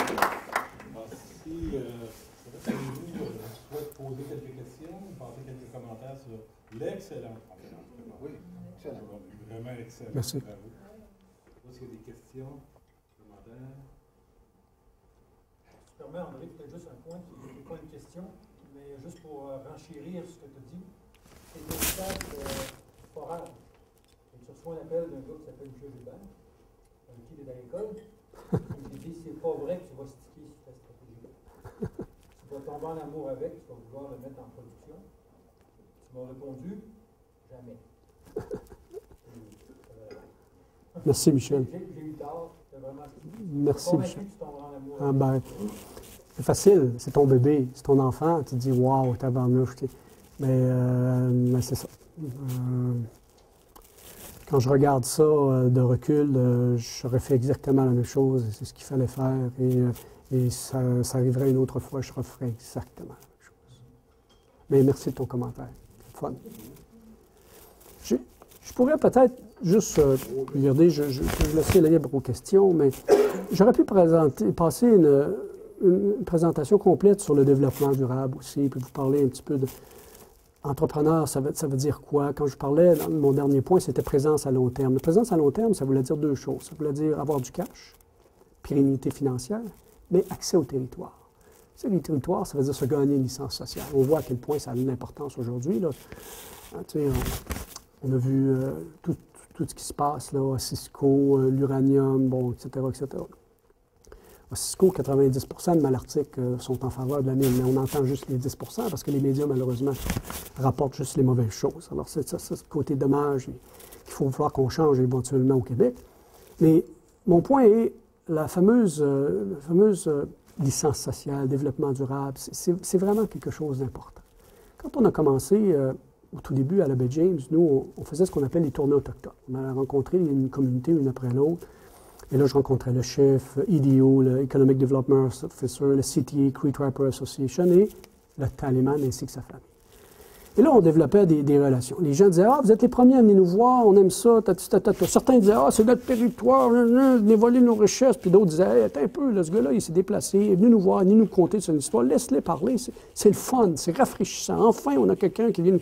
Poser quelques questions, passer quelques commentaires sur l'excellente conférence. Oui, excellent. Vraiment excellent. Merci. Bravo. Est-ce qu'il y a des questions, commentaires? Si tu permets, André, peut-être juste un point qui n'est pas une question, mais juste pour renchérir ce que tu dis. C'est une message forage. Tu reçois un appel d'un gars qui s'appelle Michel Gilbert, avec qui il est à l'école. Il me dit c'est pas vrai que tu vas sticker sur ta stratégie-là. Tu vas tomber en amour avec, tu vas vouloir le mettre en production. Tu m'as répondu, jamais. Merci, Michel. J'ai eu tort, c'est vraiment... Merci, Michel. Tu tomberas en amour avec. C'est facile, c'est ton bébé, c'est ton enfant, tu te dis « Wow, tabarnouche ». Mais c'est ça. Quand je regarde ça de recul, j'aurais fait exactement la même chose, c'est ce qu'il fallait faire. Et ça arriverait une autre fois, je referais exactement la même chose. Mais merci de ton commentaire. C'est fun. Je pourrais peut-être juste, regardez, je vais laisser la libre aux questions, mais j'aurais pu passer une présentation complète sur le développement durable aussi, puis vous parler un petit peu de... Entrepreneur, ça veut dire quoi? Quand je parlais, dans mon dernier point, c'était présence à long terme. La présence à long terme, ça voulait dire deux choses. Ça voulait dire avoir du cash, pérennité financière, mais accès au territoire. Tu sais, les territoires, ça veut dire se gagner une licence sociale. On voit à quel point ça a une importance aujourd'hui. Là. Hein, tu sais, on a vu tout ce qui se passe, là, à Cisco, l'uranium, bon, etc., etc. À Cisco, 90 de Malartic sont en faveur de la mine, mais on entend juste les 10 parce que les médias, malheureusement, rapportent juste les mauvaises choses. Alors, c'est ça, ce côté dommage qu'il faut falloir qu'on change éventuellement au Québec. Mais mon point est, la fameuse licence sociale, développement durable, c'est vraiment quelque chose d'important. Quand on a commencé au tout début à la baie James, nous, on faisait ce qu'on appelle les tournées autochtones. On a rencontré une communauté une après l'autre. Et là, je rencontrais le chef, EDO, le Economic Development Officer, le CTA, Cree Trapper Association, et le Taliman ainsi que sa famille. Et là, on développait des relations. Les gens disaient, « Ah, vous êtes les premiers à venir nous voir, on aime ça, tatata. » Certains disaient, « Ah, c'est notre territoire, venez voler nos richesses. » Puis d'autres disaient, « Hey, attends un peu, là, ce gars-là, il s'est déplacé, il est venu nous voir, il est venu nous conter son histoire. Laisse-les parler, c'est le fun, c'est rafraîchissant. Enfin, on a quelqu'un qui vient nous... »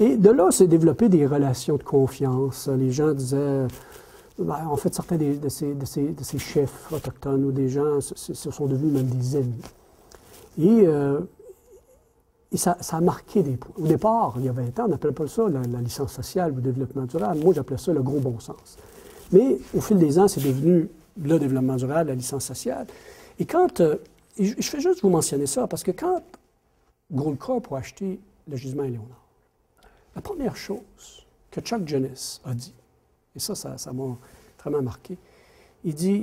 Et de là, s'est développé des relations de confiance. Les gens disaient... Ben, en fait, certains de ces chefs autochtones ou des gens se sont devenus même des amis. Et ça a marqué des points. Au départ, il y a 20 ans, on n'appelait pas ça la licence sociale ou le développement durable. Moi, j'appelais ça le gros bon sens. Mais au fil des ans, c'est devenu le développement durable, la licence sociale. Et quand... je fais juste vous mentionner ça, parce que quand Goldcorp a acheté le gisement Éléonore, la première chose que Chuck Jeunesse a dit, et ça m'a vraiment marqué. Il dit,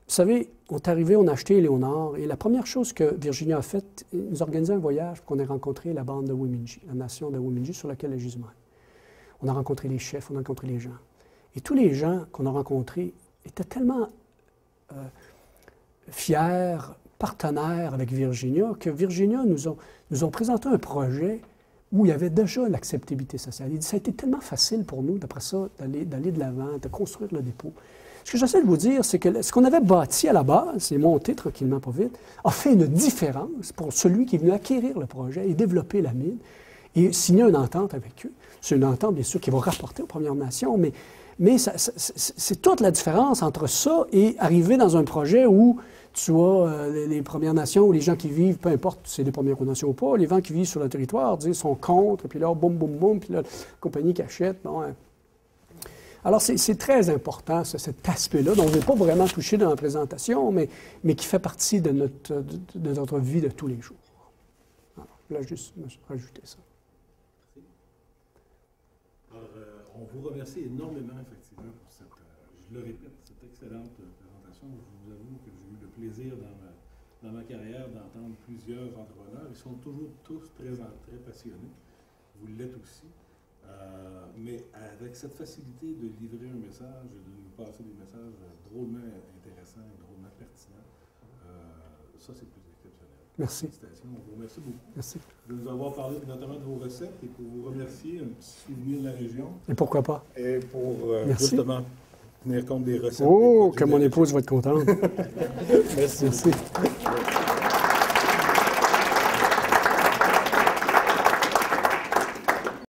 vous savez, on est arrivé, on a acheté Éléonore, et la première chose que Virginia a faite, il nous a organisé un voyage pour qu'on ait rencontré la bande de Wemindji, la nation de Wemindji sur laquelle le gisement est. On a rencontré les chefs, on a rencontré les gens. Et tous les gens qu'on a rencontrés étaient tellement fiers, partenaires avec Virginia, que Virginia nous ont présenté un projet où il y avait déjà l'acceptabilité sociale. Il dit, ça a été tellement facile pour nous, d'après ça, d'aller de l'avant, de construire le dépôt. Ce que j'essaie de vous dire, c'est que ce qu'on avait bâti à la base, c'est monté tranquillement, pas vite, a fait une différence pour celui qui est venu acquérir le projet et développer la mine et signer une entente avec eux. C'est une entente, bien sûr, qui va rapporter aux Premières Nations, mais c'est toute la différence entre ça et arriver dans un projet où tu as les Premières Nations ou les gens qui vivent, peu importe si c'est des Premières Nations ou pas, les gens qui vivent sur le territoire sont contre, puis là, boum, boum, boum, puis là, la compagnie qui achète. Bon, hein. Alors, c'est très important, cet aspect-là, dont je n'ai pas vraiment touché dans la présentation, mais qui fait partie de notre vie de tous les jours. Alors, là, juste rajouter ça. Alors, on vous remercie énormément, effectivement, pour cette, je le répète, cette excellente présentation. Je vous avoue que j'ai eu le plaisir dans ma carrière d'entendre plusieurs entrepreneurs. Ils sont toujours tous très passionnés. Vous l'êtes aussi. Mais avec cette facilité de livrer un message et de nous passer des messages drôlement intéressants et drôlement pertinents, ça, c'est plus exceptionnel. Merci. Félicitations. On vous remercie beaucoup. Merci. De nous avoir parlé notamment de vos recettes et pour vous remercier, un petit souvenir de la région. Et pourquoi pas? Et pour justement tenir compte des recettes. Oh, que mon épouse va être contente. Merci. Merci.